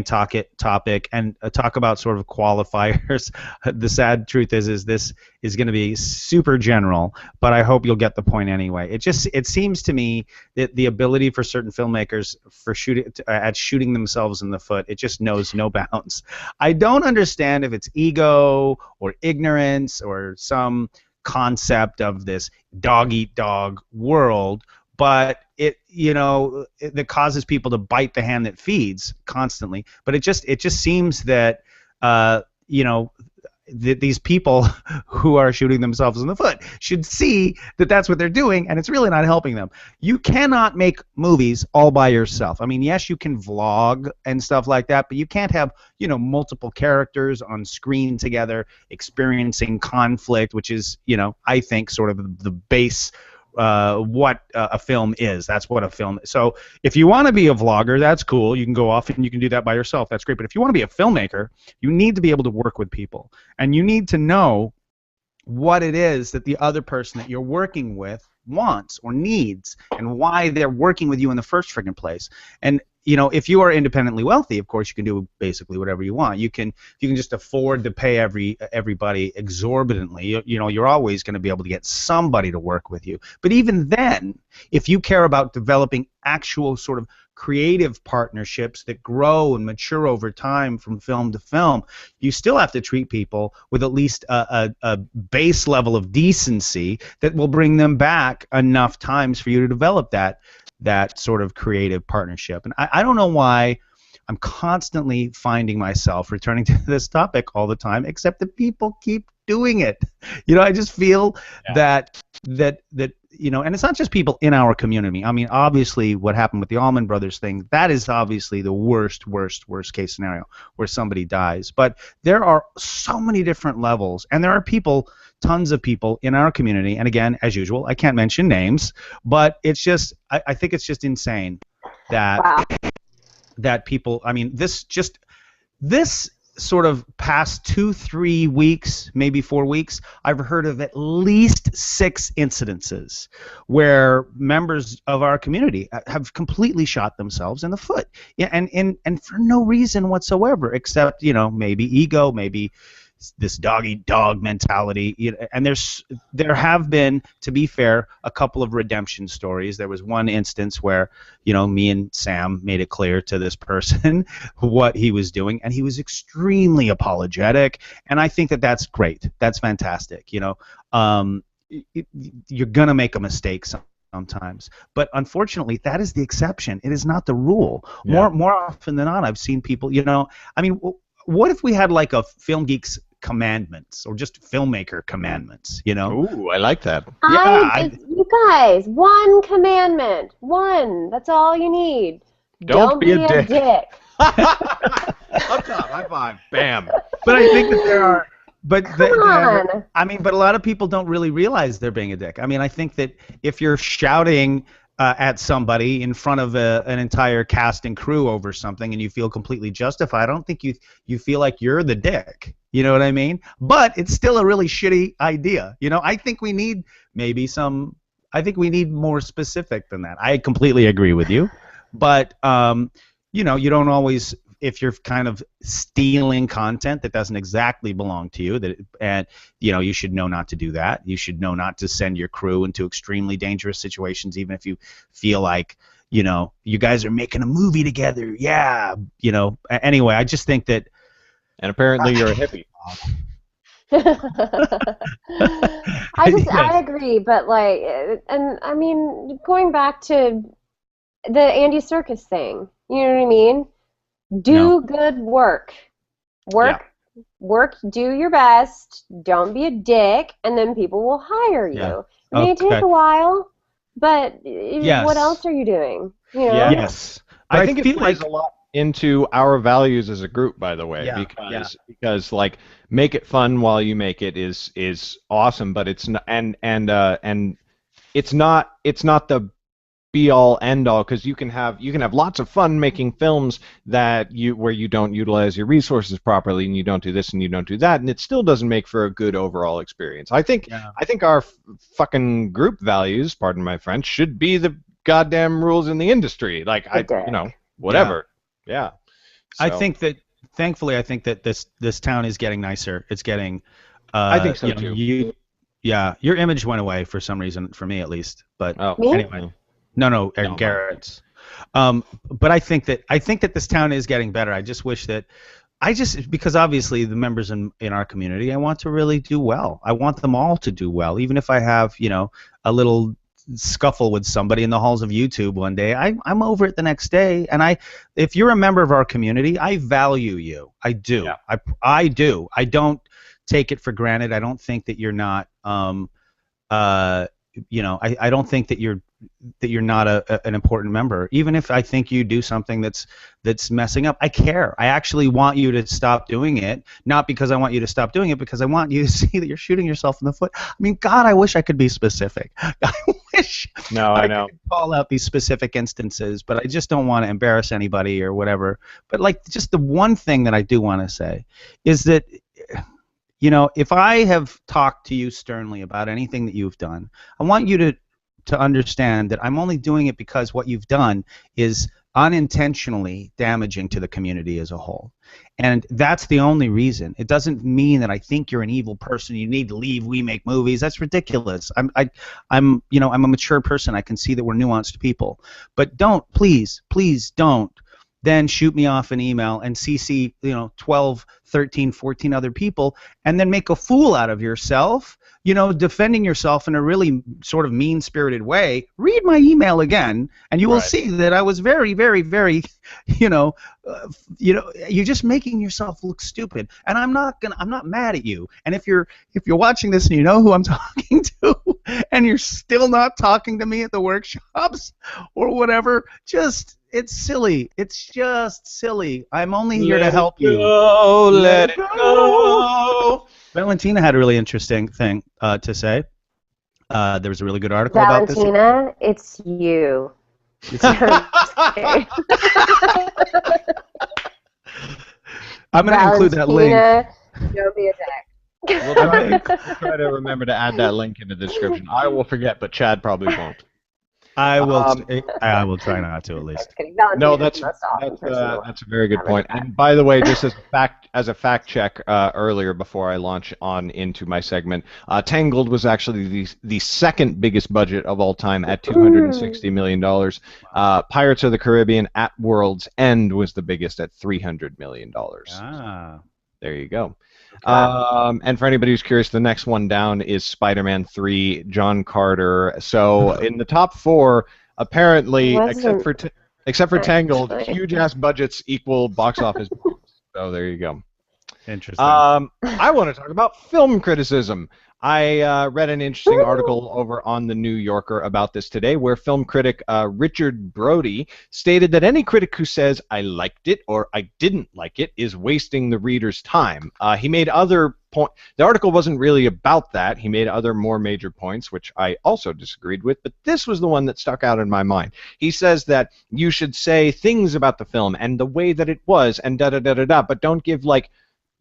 topic, and talk about sort of qualifiers. The sad truth is this is going to be super general, but I hope you'll get the point anyway. It seems to me that the ability for certain filmmakers for shooting themselves in the foot, it just knows no bounds. I don't understand if it's ego or ignorance or some concept of this dog eat dog world, but that causes people to bite the hand that feeds constantly. But it just seems that these people who are shooting themselves in the foot should see that that's what they're doing, and it's really not helping them. You cannot make movies all by yourself. I mean, yes, you can vlog and stuff like that, but you can't have, multiple characters on screen together experiencing conflict, which is, I think sort of the base what a film is. That's what a film is. So if you want to be a vlogger, that's cool. You can go off and you can do that by yourself. That's great. But if you want to be a filmmaker, you need to be able to work with people. And you need to know what it is that the other person that you're working with wants or needs and why they're working with you in the first friggin' place. And if you are independently wealthy, of course, you can do basically whatever you want. You can just afford to pay everybody exorbitantly. You're always going to be able to get somebody to work with you. But even then, if you care about developing actual sort of creative partnerships that grow and mature over time from film to film, you still have to treat people with at least a base level of decency that will bring them back enough times for you to develop that sort of creative partnership. And I don't know why I'm constantly finding myself returning to this topic all the time, except that people keep doing it. I just feel that and it's not just people in our community. I mean, obviously what happened with the Allman Brothers thing, that is obviously the worst case scenario where somebody dies. But there are so many different levels, and there are tons of people in our community, and again, as usual, I can't mention names, but it's just, I think it's just insane that that people, I mean, this sort of past 2-3 weeks, maybe 4 weeks, I've heard of at least 6 incidences where members of our community have completely shot themselves in the foot, and for no reason whatsoever, except maybe ego, maybe this dog-eat-dog mentality. And there have been, to be fair, a couple of redemption stories. There was one instance where me and Sam made it clear to this person what he was doing, and he was extremely apologetic, and I think that that's great. That's fantastic. You're gonna make a mistake sometimes, but unfortunately that is the exception. It is not the rule. More often than not, I've seen people, I mean, what if we had like a Film Geeks commandments, or just filmmaker commandments, Ooh, I like that. You guys, one commandment. One. That's all you need. Don't be a dick. Up top, high five. Bam. But I think that there are, but but a lot of people don't really realize they're being a dick. I mean, I think that if you're shouting at somebody in front of an entire cast and crew over something, and you feel completely justified, I don't think you feel like you're the dick. You know what I mean? But it's still a really shitty idea. I think we need I think we need more specific than that. I completely agree with you. But you know, you don't always, if you're kind of stealing content that doesn't exactly belong to you, and you know, you should know not to do that. You should know not to send your crew into extremely dangerous situations, even if you feel like, you know, you guys are making a movie together. Yeah, you know. Anyway, I just think that. And apparently, you're a hippie. I agree, but like, and I mean, going back to the Andy Serkis thing, you know what I mean? Do good work. Work, do your best, don't be a dick, and then people will hire you. Yeah. It may take a while, but what else are you doing? You know? Yes. I think it plays a lot into our values as a group, by the way, because like, make it fun while you make it is awesome, but it's not, and it's not the be all end all, because you can have lots of fun making films where you don't utilize your resources properly, and you don't do this and you don't do that, and it still doesn't make for a good overall experience. I think our fucking group values, pardon my French, should be the goddamn rules in the industry. Like, you know, whatever. Yeah. So. I think that, thankfully, I think that this town is getting nicer. It's getting. I think so too. Your image went away for some reason, for me at least. But anyway. No, Garrett's. But I think that this town is getting better. I just wish that, because obviously the members in our community, I want to really do well. I want them all to do well, even if I have, you know, a little scuffle with somebody in the halls of YouTube one day. I'm over it the next day. And if you're a member of our community, I value you. I do. Yeah. I do. I don't take it for granted. I don't think that you're not. You know, I don't think that you're not an important member, even if I think you do something that's messing up. I care. I actually want you to stop doing it, not because I want you to stop doing it, because I want you to see that you're shooting yourself in the foot. I mean, God, I wish I could be specific. I wish I could call out these specific instances, but I just don't want to embarrass anybody or whatever. But like, just the one thing that I do want to say is that, you know, if I have talked to you sternly about anything that you've done, I want you to understand that I'm only doing it because what you've done is unintentionally damaging to the community as a whole. And that's the only reason. It doesn't mean that I think you're an evil person, you need to leave, we make movies. That's ridiculous. I'm you know, I'm a mature person. I can see that we're nuanced people. But don't, please don't then shoot me off an email and CC, you know, 12, 13, 14 other people, and then make a fool out of yourself, you know, defending yourself in a really sort of mean-spirited way. Read my email again, and you will see that I was very, very, very, you know, you're just making yourself look stupid. And I'm not mad at you. And if you're watching this and you know who I'm talking to, and you're still not talking to me at the workshops or whatever, it's silly. It's just silly. I'm only here to help you. Let it go. Valentina had a really interesting thing to say. There was a really good article about this. Valentina, it's you. I'm going to include that link. Don't be a dick. We'll try to remember to add that link in the description. I will forget, but Chad probably won't. I will try not to, at least. No, that's a very good point. And by the way, just as a fact check earlier before I launch on into my segment, Tangled was actually the second biggest budget of all time at $260 million. Pirates of the Caribbean at World's End was the biggest at $300 million. There you go. And for anybody who's curious, the next one down is Spider-Man 3, John Carter. So in the top four, apparently, except for Tangled, huge-ass budgets equal box office bombs. So there you go. Interesting. I want to talk about film criticism. I read an interesting article over on The New Yorker about this today, where film critic Richard Brody stated that any critic who says, I liked it or I didn't like it, is wasting the reader's time. He made other points. The article wasn't really about that. He made other more major points, which I also disagreed with, but this was the one that stuck out in my mind. He says that you should say things about the film and the way that it was and da-da-da-da-da, but don't give, like,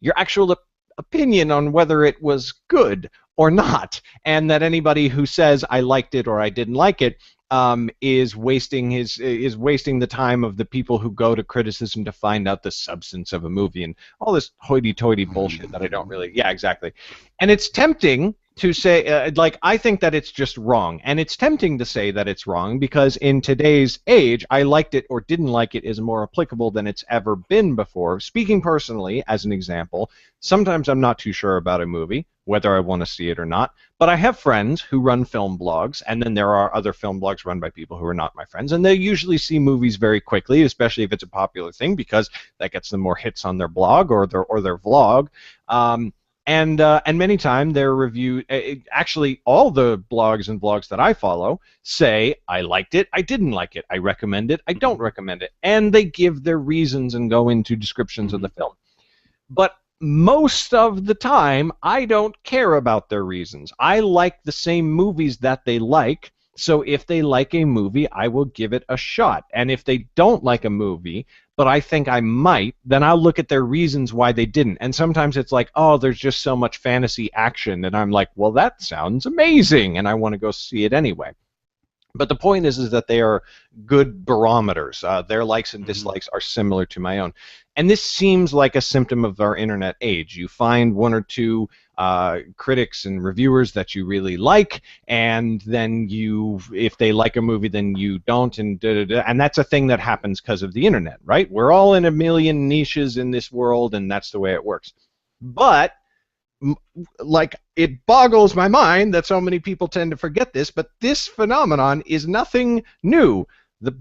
your actual opinion on whether it was good or not, and that anybody who says I liked it or I didn't like it is wasting the time of the people who go to criticism to find out the substance of a movie and all this hoity-toity bullshit that I don't really. Yeah, exactly. And it's tempting to say, like, I think that it's just wrong, and it's tempting to say that it's wrong because in today's age, I liked it or didn't like it is more applicable than it's ever been before. Speaking personally, as an example, sometimes I'm not too sure about a movie, whether I want to see it or not, but I have friends who run film blogs, and then there are other film blogs run by people who are not my friends, and they usually see movies very quickly, especially if it's a popular thing, because that gets them more hits on their blog or their vlog. And many times their review, actually all the blogs and vlogs that I follow say, I liked it, I didn't like it, I recommend it, I don't recommend it, and they give their reasons and go into descriptions of the film. But most of the time, I don't care about their reasons. I like the same movies that they like, so if they like a movie, I will give it a shot. And if they don't like a movie, but I think I might, then I'll look at their reasons why they didn't. And sometimes it's like, oh, there's just so much fantasy action, and I'm like, well, that sounds amazing, and I want to go see it anyway. But the point is that they are good barometers. Their likes and dislikes are similar to my own. And this seems like a symptom of our internet age. You find one or two critics and reviewers that you really like, and then if they like a movie, then you don't, and and that's a thing that happens because of the internet, right? We're all in a million niches in this world, and that's the way it works. But like, it boggles my mind that so many people tend to forget this, but this phenomenon is nothing new. The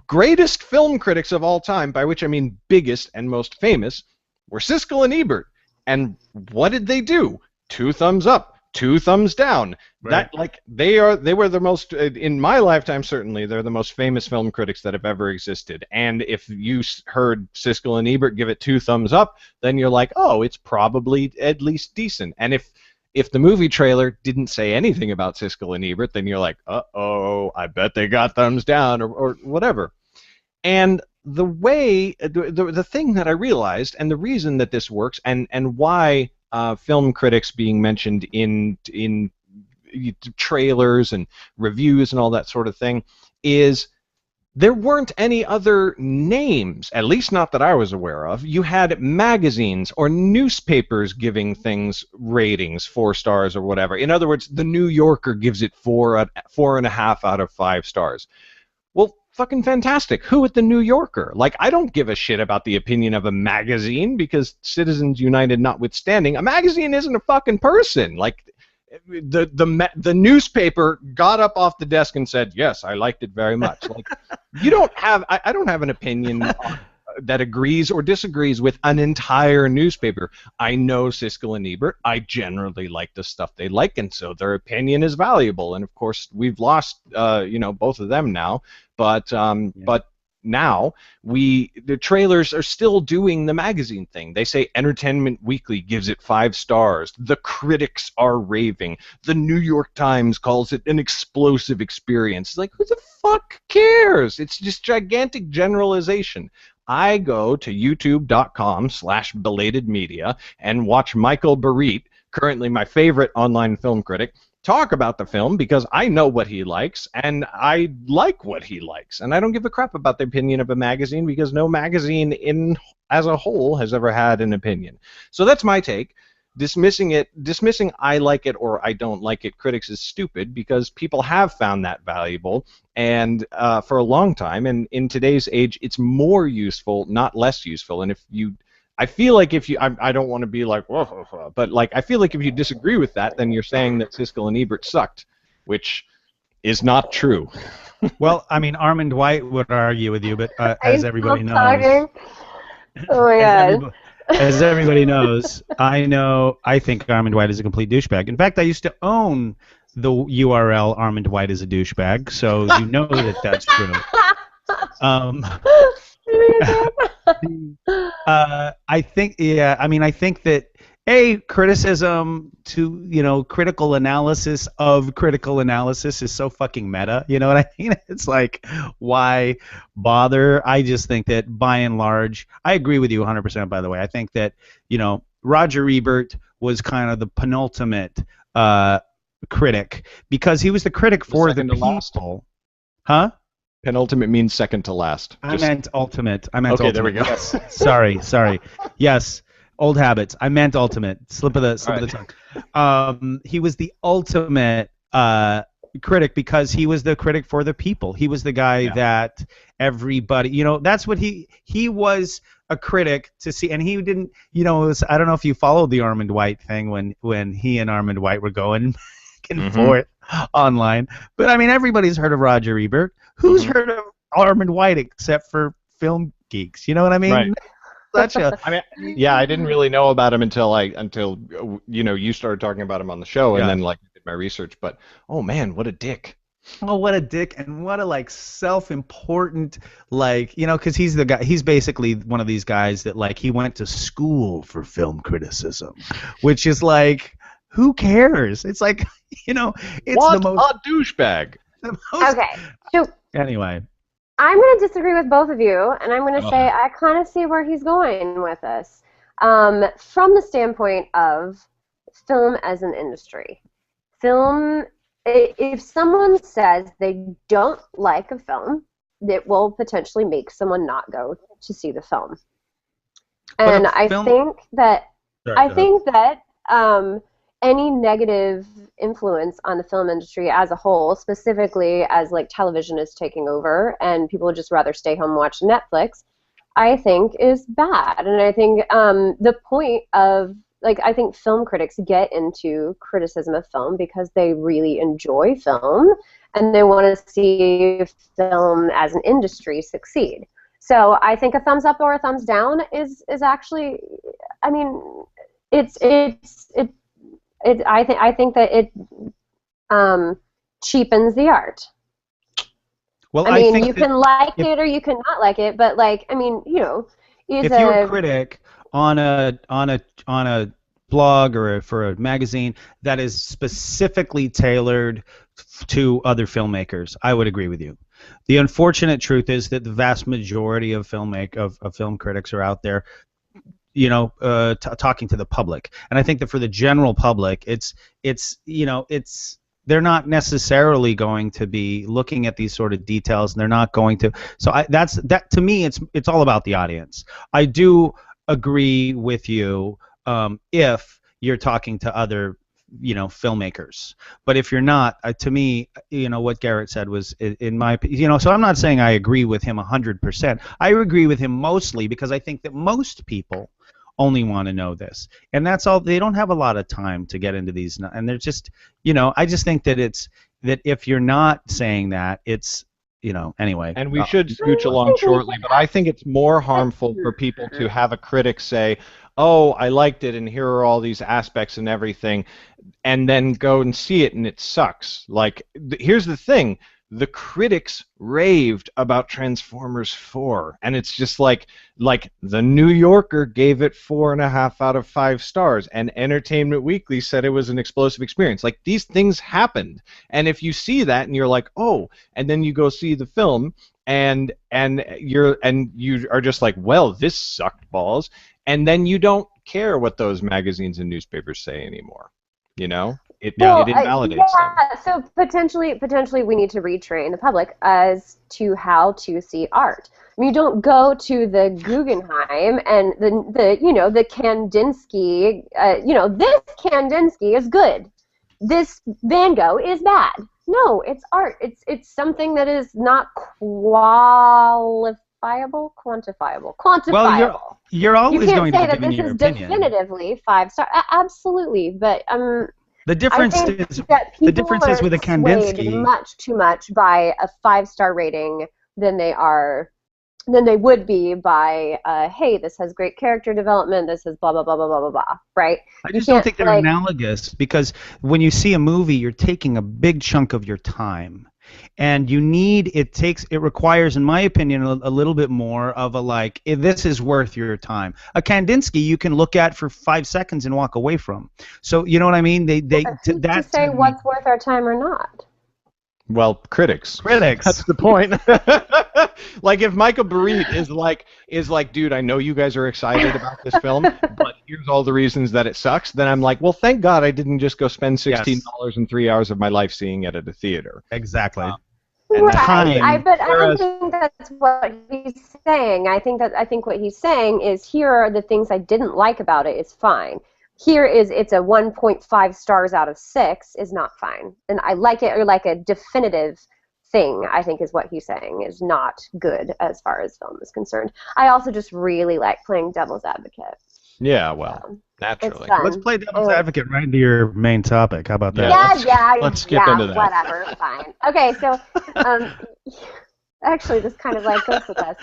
greatest film critics of all time, by which I mean biggest and most famous, were Siskel and Ebert. And what did they do? 2 thumbs up, 2 thumbs down. Right. That, like, they were the most, in my lifetime certainly, they're the most famous film critics that have ever existed. And if you heard Siskel and Ebert give it 2 thumbs up, then you're like, oh, it's probably at least decent. And if the movie trailer didn't say anything about Siskel and Ebert, then you're like, uh-oh, I bet they got thumbs down, or whatever. And the way, the thing that I realized, and the reason that this works, and why film critics being mentioned in trailers and reviews and all that sort of thing, is there weren't any other names, at least not that I was aware of. You had magazines or newspapers giving things ratings, 4 stars or whatever. In other words, the New Yorker gives it 4.5 out of 5 stars. Well, fucking fantastic. Who at the New Yorker? Like, I don't give a shit about the opinion of a magazine, because Citizens United notwithstanding, a magazine isn't a fucking person. Like, the newspaper got up off the desk and said, yes, I liked it very much. Like, you don't have, I don't have an opinion that agrees or disagrees with an entire newspaper. I know Siskel and Ebert. I generally like the stuff they like, and so their opinion is valuable. And of course, we've lost, both of them now. But now the trailers are still doing the magazine thing. They say Entertainment Weekly gives it 5 stars. The critics are raving. The New York Times calls it an explosive experience. Like, who the fuck cares? It's just gigantic generalization. I go to youtube.com/belatedmedia and watch Michael Barit, currently my favorite online film critic, talk about the film because I know what he likes, and I like what he likes. And I don't give a crap about the opinion of a magazine, because no magazine as a whole has ever had an opinion. So that's my take. Dismissing I like it or I don't like it critics is stupid, because people have found that valuable, and for a long time, and in today's age it's more useful, not less useful. And I feel like I don't want to be like, whoa, but like, I feel like if you disagree with that, then you're saying that Siskel and Ebert sucked, which is not true. Well, I mean, Armand White would argue with you, but as everybody knows, oh my god. As everybody knows, I think Armand White is a complete douchebag. In fact, I used to own the URL Armand White is a douchebag, so you know that that's true. I think that criticism to, critical analysis of critical analysis is so fucking meta. You know what I mean? It's like, why bother? I just think that by and large, I agree with you 100%, by the way. I think that, Roger Ebert was kind of the penultimate critic, because he was the critic for the people. Huh? Penultimate means second to last. I meant ultimate. I meant Okay, ultimate. there we go. Yes. Sorry. Yes. Old habits. I meant ultimate. Slip of the Right. tongue. He was the ultimate critic because he was the critic for the people. He was the guy that everybody, that's what he was, a critic to see. And he didn't, I don't know if you followed the Armand White thing when he and Armand White were going back and forth online. But I mean, everybody's heard of Roger Ebert. Who's heard of Armand White except for film geeks? You know what I mean? Right. I mean, yeah, I didn't really know about him until you started talking about him on the show, and then did my research. But oh man, what a dick! Oh, what a dick, and what a self-important because he's the guy. He's basically one of these guys that he went to school for film criticism, which is who cares? It's it's what the most a douchebag. Okay, so anyway. I'm going to disagree with both of you, and I'm going to say I kind of see where he's going with this. From the standpoint of film as an industry. Film, if someone says they don't like a film, it will potentially make someone not go to see the film. And I think that any negative influence on the film industry as a whole, specifically as television is taking over and people would just rather stay home and watch Netflix, I think is bad. And I think the point of I think film critics get into criticism of film because they really enjoy film and they want to see film as an industry succeed. So I think a thumbs up or a thumbs down is actually, I mean, I think that it cheapens the art. Well, I mean, you can like it or you can not like it, but I mean, if you're a critic on a blog or for a magazine that is specifically tailored to other filmmakers, I would agree with you. The unfortunate truth is that the vast majority of film critics are out there talking to the public, and I think that for the general public, they're not necessarily going to be looking at these sort of details, and they're not going to. So that to me, it's all about the audience. I do agree with you if you're talking to other filmmakers, but if you're not, to me, what Garrett said was in my opinion, so I'm not saying I agree with him 100%. I agree with him mostly because I think that most people only want to know this, and that's all. They don't have a lot of time to get into these, and they're just I just think that that if you're not saying that, it's anyway. And we should scooch along shortly, but I think it's more harmful for people to have a critic say, oh, I liked it, and here are all these aspects and everything, and then go and see it, and it sucks. Here's the thing. The critics raved about Transformers 4, and it's just like the New Yorker gave it 4.5 out of 5 stars, and Entertainment Weekly said it was an explosive experience. These things happened, and if you see that and you're like, oh, and then you go see the film, and you are just like, well, this sucked balls, and then you don't care what those magazines and newspapers say anymore. It invalidates them. So potentially we need to retrain the public as to how to see art. I mean, you don't go to the Guggenheim and the Kandinsky. This Kandinsky is good. This Van Gogh is bad. No, it's art. It's something that is not quantifiable. Well, you're always going to be giving your opinion. You can't say that this is definitively 5 star. Absolutely, but the difference is with a Kandinsky much too much by a 5-star rating than they would be by hey, this has great character development, this is blah blah blah blah blah blah blah, right? I just don't think they're analogous, because when you see a movie, you're taking a big chunk of your time. And it requires, in my opinion, a little bit more of a if this is worth your time. A Kandinsky you can look at for 5 seconds and walk away from. So you know what I mean? To say what's worth our time or not. Well, critics. That's the point. If Michael Burritt is like, dude, I know you guys are excited about this film, but here's all the reasons that it sucks, then I'm like, well, thank God I didn't just go spend $16 and 3 hours of my life seeing it at a theater. Exactly. And Right. But I don't whereas, think that's what he's saying. I think what he's saying is here are the things I didn't like about it is fine. Here is it's a 1.5 stars out of 6 is not fine. And I like it, or like a definitive thing, I think is what he's saying is not good as far as film is concerned. I also just really like playing devil's advocate. yeah, well, So, naturally. fun. Let's play devil's advocate right into your main topic. How about that? Let's skip into that. Whatever, fine. Okay, so actually, this kind of like goes with us.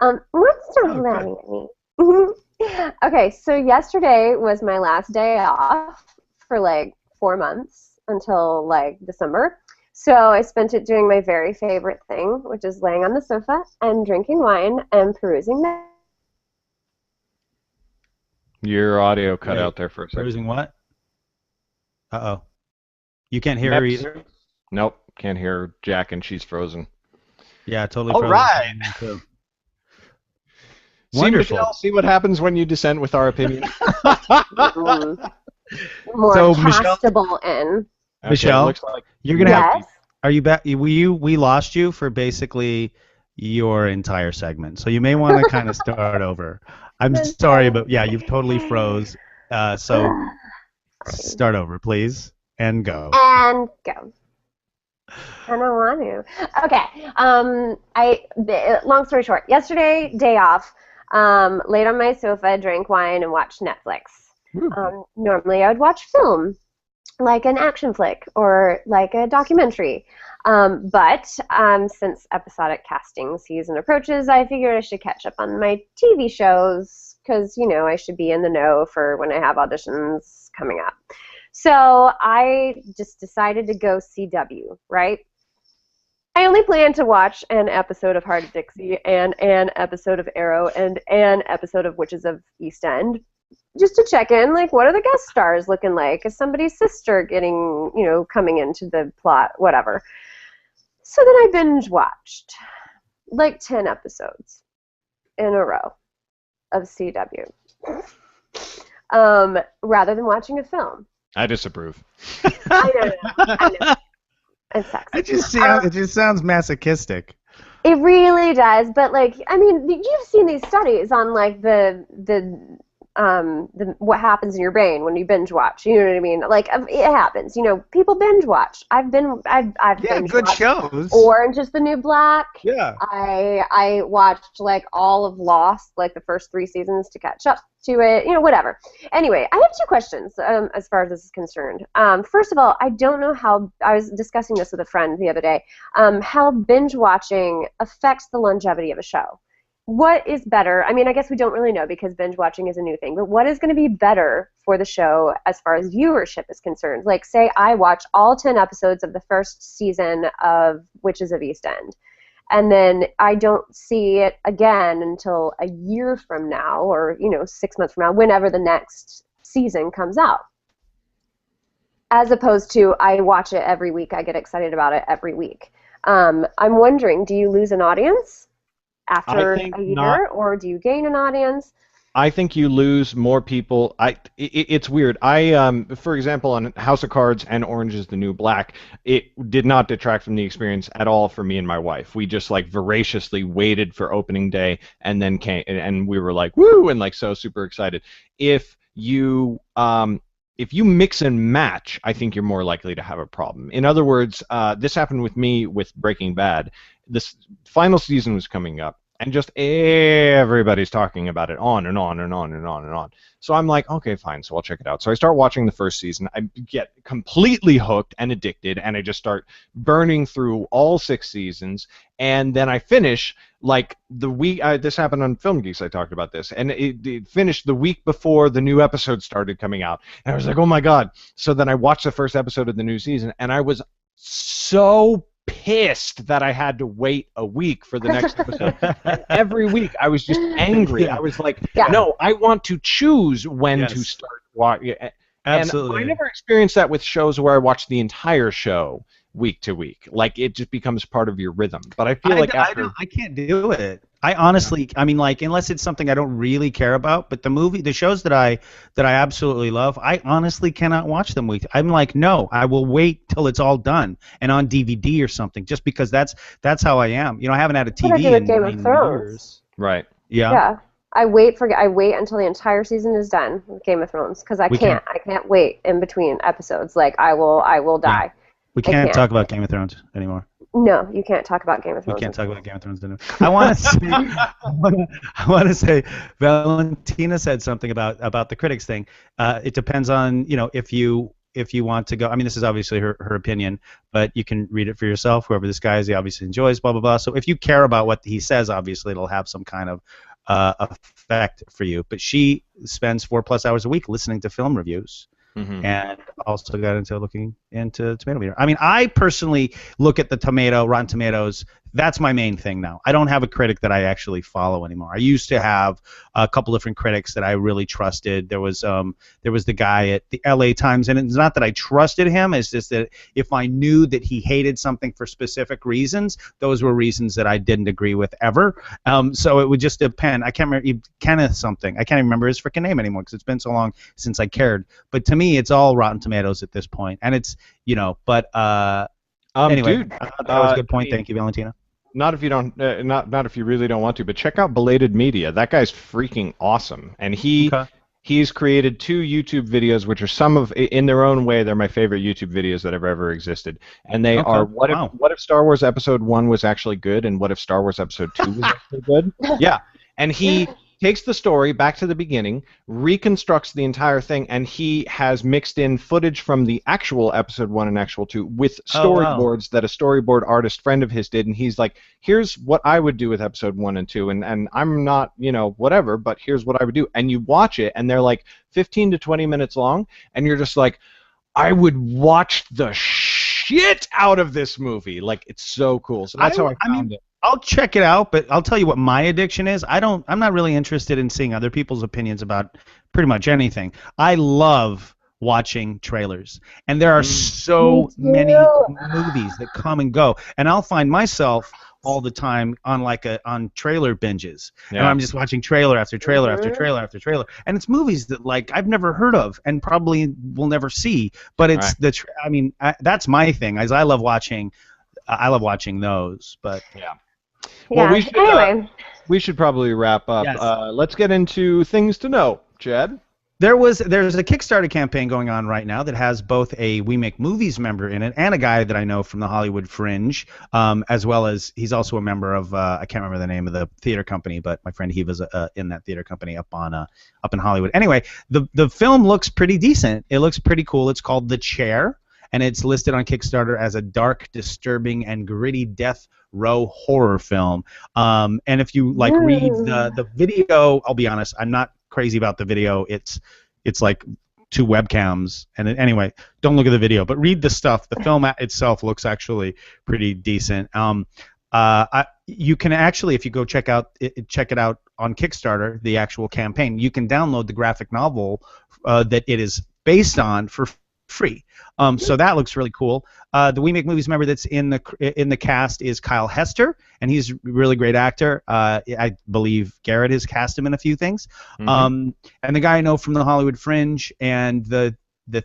Let's start laughing at me. Okay, so yesterday was my last day off for like 4 months until like December. So I spent it doing my very favorite thing, which is laying on the sofa and drinking wine and perusing the. Your audio cut out there for a second. Perusing what? Uh-oh. You can't hear her either? Nope, can't hear Jack, and she's frozen. Yeah, totally All frozen. right. Wonderful. Michelle, see what happens when you dissent with our opinion. More So, castable in. Okay, Michelle, looks like you're gonna have. Yes. Are you back? We lost you for basically your entire segment, so you may want to kind of start over. I'm sorry, but yeah, you've totally froze. So start over, please, and go. And go. I don't want to. Okay. Long story short, yesterday, day off, laid on my sofa, drank wine, and watched Netflix. Normally, I would watch film, like an action flick or like a documentary. But since episodic casting season approaches, I figured I should catch up on my TV shows because, you know, I should be in the know for when I have auditions coming up. So I just decided to go CW, right? I only plan to watch an episode of Heart of Dixie and an episode of Arrow and an episode of Witches of East End, just to check in, like, what are the guest stars looking like? Is somebody's sister getting, you know, coming into the plot, whatever. So then I binge watched like 10 episodes in a row of CW, rather than watching a film. I disapprove. I know. It sucks. It just sounds masochistic. It really does, but like, I mean, you've seen these studies on like the what happens in your brain when you binge watch. You know what I mean? Like, it happens. You know, people binge watch. I've binge good watched shows. Orange is the New Black. Yeah. I watched like all of Lost, like the first 3 seasons to catch up to it. You know, whatever. Anyway, I have 2 questions as far as this is concerned. First of all, I don't know how. I was discussing this with a friend the other day. How binge watching affects the longevity of a show. What is better? I mean, I guess we don't really know because binge watching is a new thing, but what is going to be better for the show as far as viewership is concerned? Like, say I watch all 10 episodes of the first season of Witches of East End, and then I don't see it again until a year from now, or, you know, 6 months from now, whenever the next season comes out. As opposed to I watch it every week, I get excited about it every week. I'm wondering, do you lose an audience after a year, or do you gain an audience? I think you lose more people. It's weird. For example, on House of Cards and Orange is the New Black, it did not detract from the experience at all for me and my wife. We just like voraciously waited for opening day, and then came, and we were like, woo, and like so super excited. If you mix and match, I think you're more likely to have a problem. In other words, this happened with me with Breaking Bad. This final season was coming up, and just everybody's talking about it on and on and on and on and on. So I'm like, okay, fine, so I'll check it out. So I start watching the first season. I get completely hooked and addicted, and I just start burning through all 6 seasons. And then I finish, like, the week, this happened on Film Geeks, I talked about this, and it finished the week before the new episode started coming out. And I was like, oh my God. So then I watched the first episode of the new season, and I was so pissed that I had to wait a week for the next episode. And every week I was just angry. I was like, no, I want to choose when to start watching. Absolutely. And I never experienced that with shows where I watched the entire show. week to week. Like it just becomes part of your rhythm. But I feel like after I can't do it. I honestly, I mean, like, unless it's something I don't really care about. But the shows that I absolutely love, I honestly cannot watch them week. I'm like, no, I will wait till it's all done and on DVD or something, just because that's how I am. You know, I haven't had a What I do TV with in Game of 9 Thrones. years. right. Yeah. Yeah. I wait until the entire season is done with Game of Thrones because I can't wait in between episodes. Like I will die. We can't talk about Game of Thrones anymore. No, you can't talk about Game of Thrones. We can't talk about Game of Thrones anymore. I want to say, I want to say, Valentina said something about the critics thing. It depends on, you know, if you want to go. I mean, this is obviously her opinion, but you can read it for yourself. Whoever this guy is, he obviously enjoys, blah blah blah. So if you care about what he says, obviously it'll have some kind of effect for you. But she spends 4+ hours a week listening to film reviews. Mm-hmm. And also got into looking into Tomato Meter. I mean, I personally look at the Rotten Tomatoes. That's my main thing now. I don't have a critic that I actually follow anymore. I used to have a couple different critics that I really trusted. There was the guy at the LA Times, and it's not that I trusted him. It's just that if I knew that he hated something for specific reasons, those were reasons that I didn't agree with ever. So it would just depend. I can't remember Kenneth something. I can't even remember his freaking name anymore because it's been so long since I cared. But to me, it's all Rotten Tomatoes at this point, and it's, you know. But anyway, dude, I thought that was a good point. Thank you, Valentina. Not if you don't, not if you really don't want to, but check out Belated Media. That guy's freaking awesome, and he's created 2 YouTube videos, which are in their own way, they're my favorite YouTube videos that have ever existed, and they are what if Star Wars Episode 1 was actually good, and what if Star Wars Episode 2 was actually good? Yeah, and he takes the story back to the beginning, reconstructs the entire thing, and he has mixed in footage from the actual Episode 1 and actual 2 with storyboards that a storyboard artist friend of his did, and he's like, here's what I would do with Episode 1 and 2, and I'm not, you know, whatever, but here's what I would do. And you watch it, and they're like 15 to 20 minutes long, and you're just like, I would watch the shit out of this movie. Like, it's so cool. So that's how I found it. I'll check it out, but I'll tell you what my addiction is. I'm not really interested in seeing other people's opinions about pretty much anything. I love watching trailers, and there are so many movies that come and go, and I'll find myself all the time on trailer binges, and I'm just watching trailer after trailer after trailer after trailer, and it's movies that like I've never heard of and probably will never see, but it's that's my thing. As I love watching those, but yeah. Well, we should probably wrap up. Yes. Let's get into things to know, Chad. There's a Kickstarter campaign going on right now that has both a We Make Movies member in it and a guy that I know from the Hollywood Fringe, as well as he's also a member of I can't remember the name of the theater company, but my friend he was in that theater company up in Hollywood. Anyway, the film looks pretty decent. It looks pretty cool. It's called The Chair, and it's listed on Kickstarter as a dark, disturbing, and gritty death row horror film. And if you read the video, I'll be honest, I'm not crazy about the video. It's like 2 webcams, and anyway, don't look at the video, but read the stuff. The film itself looks actually pretty decent. You can actually, if you go check it out on Kickstarter, the actual campaign, you can download the graphic novel that it is based on for free. So that looks really cool. The We Make Movies member that's in the cast is Kyle Hester, and he's a really great actor. I believe Garrett has cast him in a few things. Mm-hmm. And the guy I know from the Hollywood Fringe and the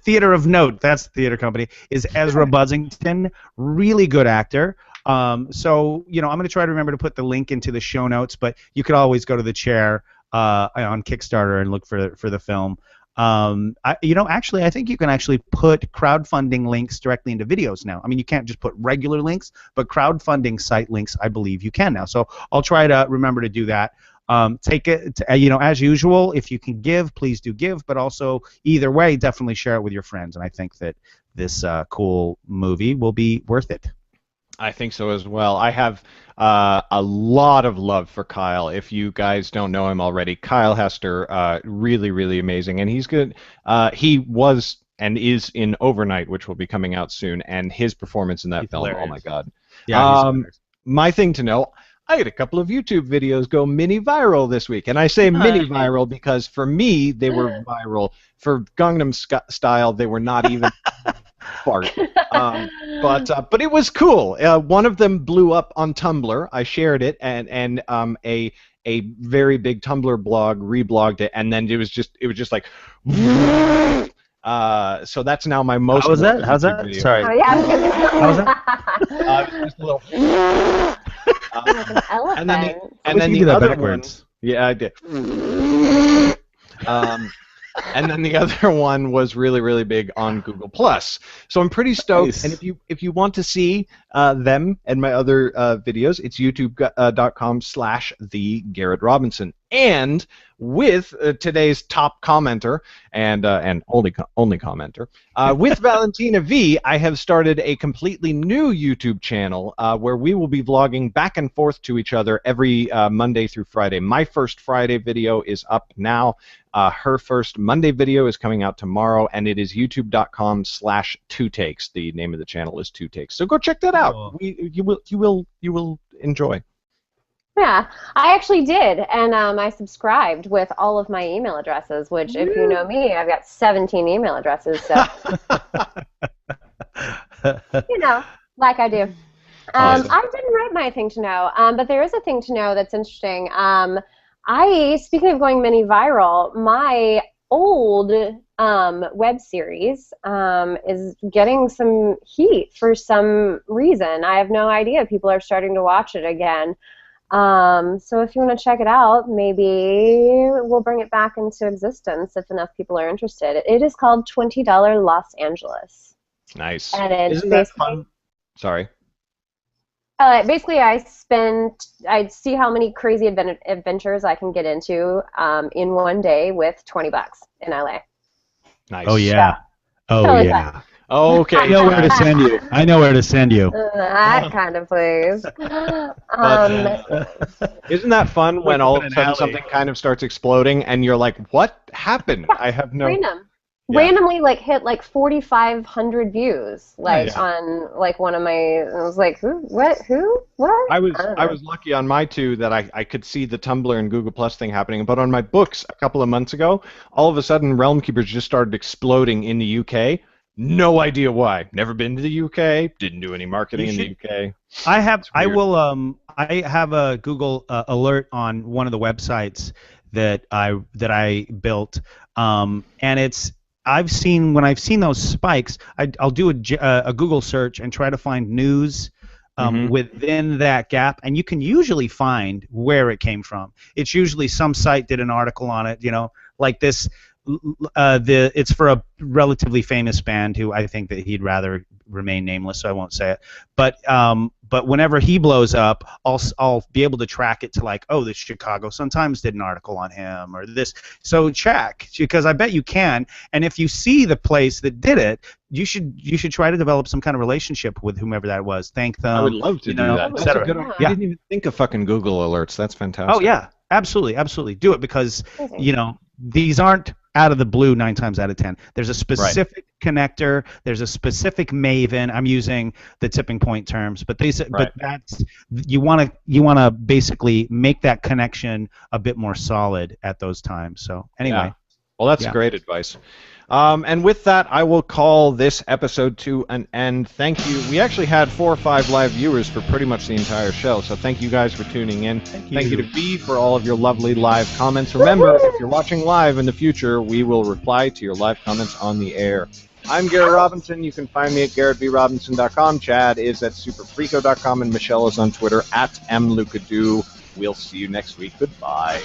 Theater of Note, that's the theater company, is Ezra Buzzington, really good actor. So, you know, I'm going to try to remember to put the link into the show notes, but you could always go to The Chair on Kickstarter and look for the film. Actually, I think you can actually put crowdfunding links directly into videos now. I mean, you can't just put regular links, but crowdfunding site links, I believe you can now. So I'll try to remember to do that. Take it, as usual, if you can give, please do give, but also either way, definitely share it with your friends. And I think that this cool movie will be worth it. I think so as well. I have a lot of love for Kyle. If you guys don't know him already, Kyle Hester, really, really amazing, and he's good. He was and is in Overnight, which will be coming out soon, and his performance in that film, hilarious. Oh my God. Yeah, my thing to know, I had a couple of YouTube videos go mini viral this week, and I say mini viral because for me they were viral. For Gangnam Style, they were not even. fart. But it was cool. One of them blew up on Tumblr. I shared it, and a very big Tumblr blog reblogged it, and then it was just like. So that's now my most. How was that? How's YouTube that? video. Sorry. Oh, yeah. How was that? It was just a little. Like an elephant. And then you the do that other backwards. one. Yeah, I did. And then the other one was really, really big on Google Plus. So I'm pretty stoked. Nice. And if you want to see them and my other videos, it's youtube.com/thegarrettrobinson. And with today's top commenter and only commenter, with Valentina V, I have started a completely new YouTube channel where we will be vlogging back and forth to each other every Monday through Friday. My first Friday video is up now. Her first Monday video is coming out tomorrow, and it is youtube.com/2takes. The name of the channel is 2takes. So go check that out. Cool. You will enjoy. Yeah, I actually did, and I subscribed with all of my email addresses, which, if you know me, I've got 17 email addresses, so, you know, like I do. Awesome. I didn't write my thing to know, but there is a thing to know that's interesting. Speaking of going mini viral, my old web series is getting some heat for some reason. I have no idea. People are starting to watch it again. So if you want to check it out, maybe we'll bring it back into existence if enough people are interested. It is called $20 Los Angeles. Nice. And it's Isn't that fun? Sorry. Basically, I'd see how many crazy adventures I can get into in one day with $20 in LA. Nice. Oh yeah. Oh Totally yeah. Oh, okay. I know where to send you. I know where to send you. That kind of place. Isn't that fun when all of a an sudden alley. something kind of starts exploding and you're like, what happened? I have no... Randomly hit 4,500 views Nice. on one of my. I was like, who? What? Who? What? I don't was know. lucky on my two that I could see the Tumblr and Google Plus thing happening, but on my books a couple of months ago, all of a sudden Realm Keepers just started exploding in the UK. No idea why. Never been to the UK. Didn't do any marketing in the UK. I have. It's I weird. will. I have a Google alert on one of the websites that I built, and it's. When I've seen those spikes, I'll do a Google search and try to find news within that gap, and you can usually find where it came from. It's usually some site did an article on it, like this. It's for a relatively famous band who I think that he'd rather remain nameless, so I won't say it. But whenever he blows up, I'll be able to track it to the Chicago Sun-Times did an article on him or this. So check, because I bet you can. And if you see the place that did it, you should try to develop some kind of relationship with whomever that was. Thank them. I would love to do that. That's a good idea. I didn't even think of fucking Google alerts. That's fantastic. Oh yeah, absolutely, do it because these aren't out of the blue 9 times out of 10. There's a specific connector. There's a specific maven. I'm using the tipping point terms, but that's you want to basically make that connection a bit more solid at those times. So anyway, yeah. Well, that's great advice. And with that, I will call this episode to an end. Thank you. We actually had 4 or 5 live viewers for pretty much the entire show, so thank you guys for tuning in. Thank you to V for all of your lovely live comments. Remember, if you're watching live in the future, we will reply to your live comments on the air. I'm Garrett Robinson. You can find me at garrettrobinson.com. Chad is at superfreako.com, and Michelle is on Twitter at mlucadoo. We'll see you next week. Goodbye.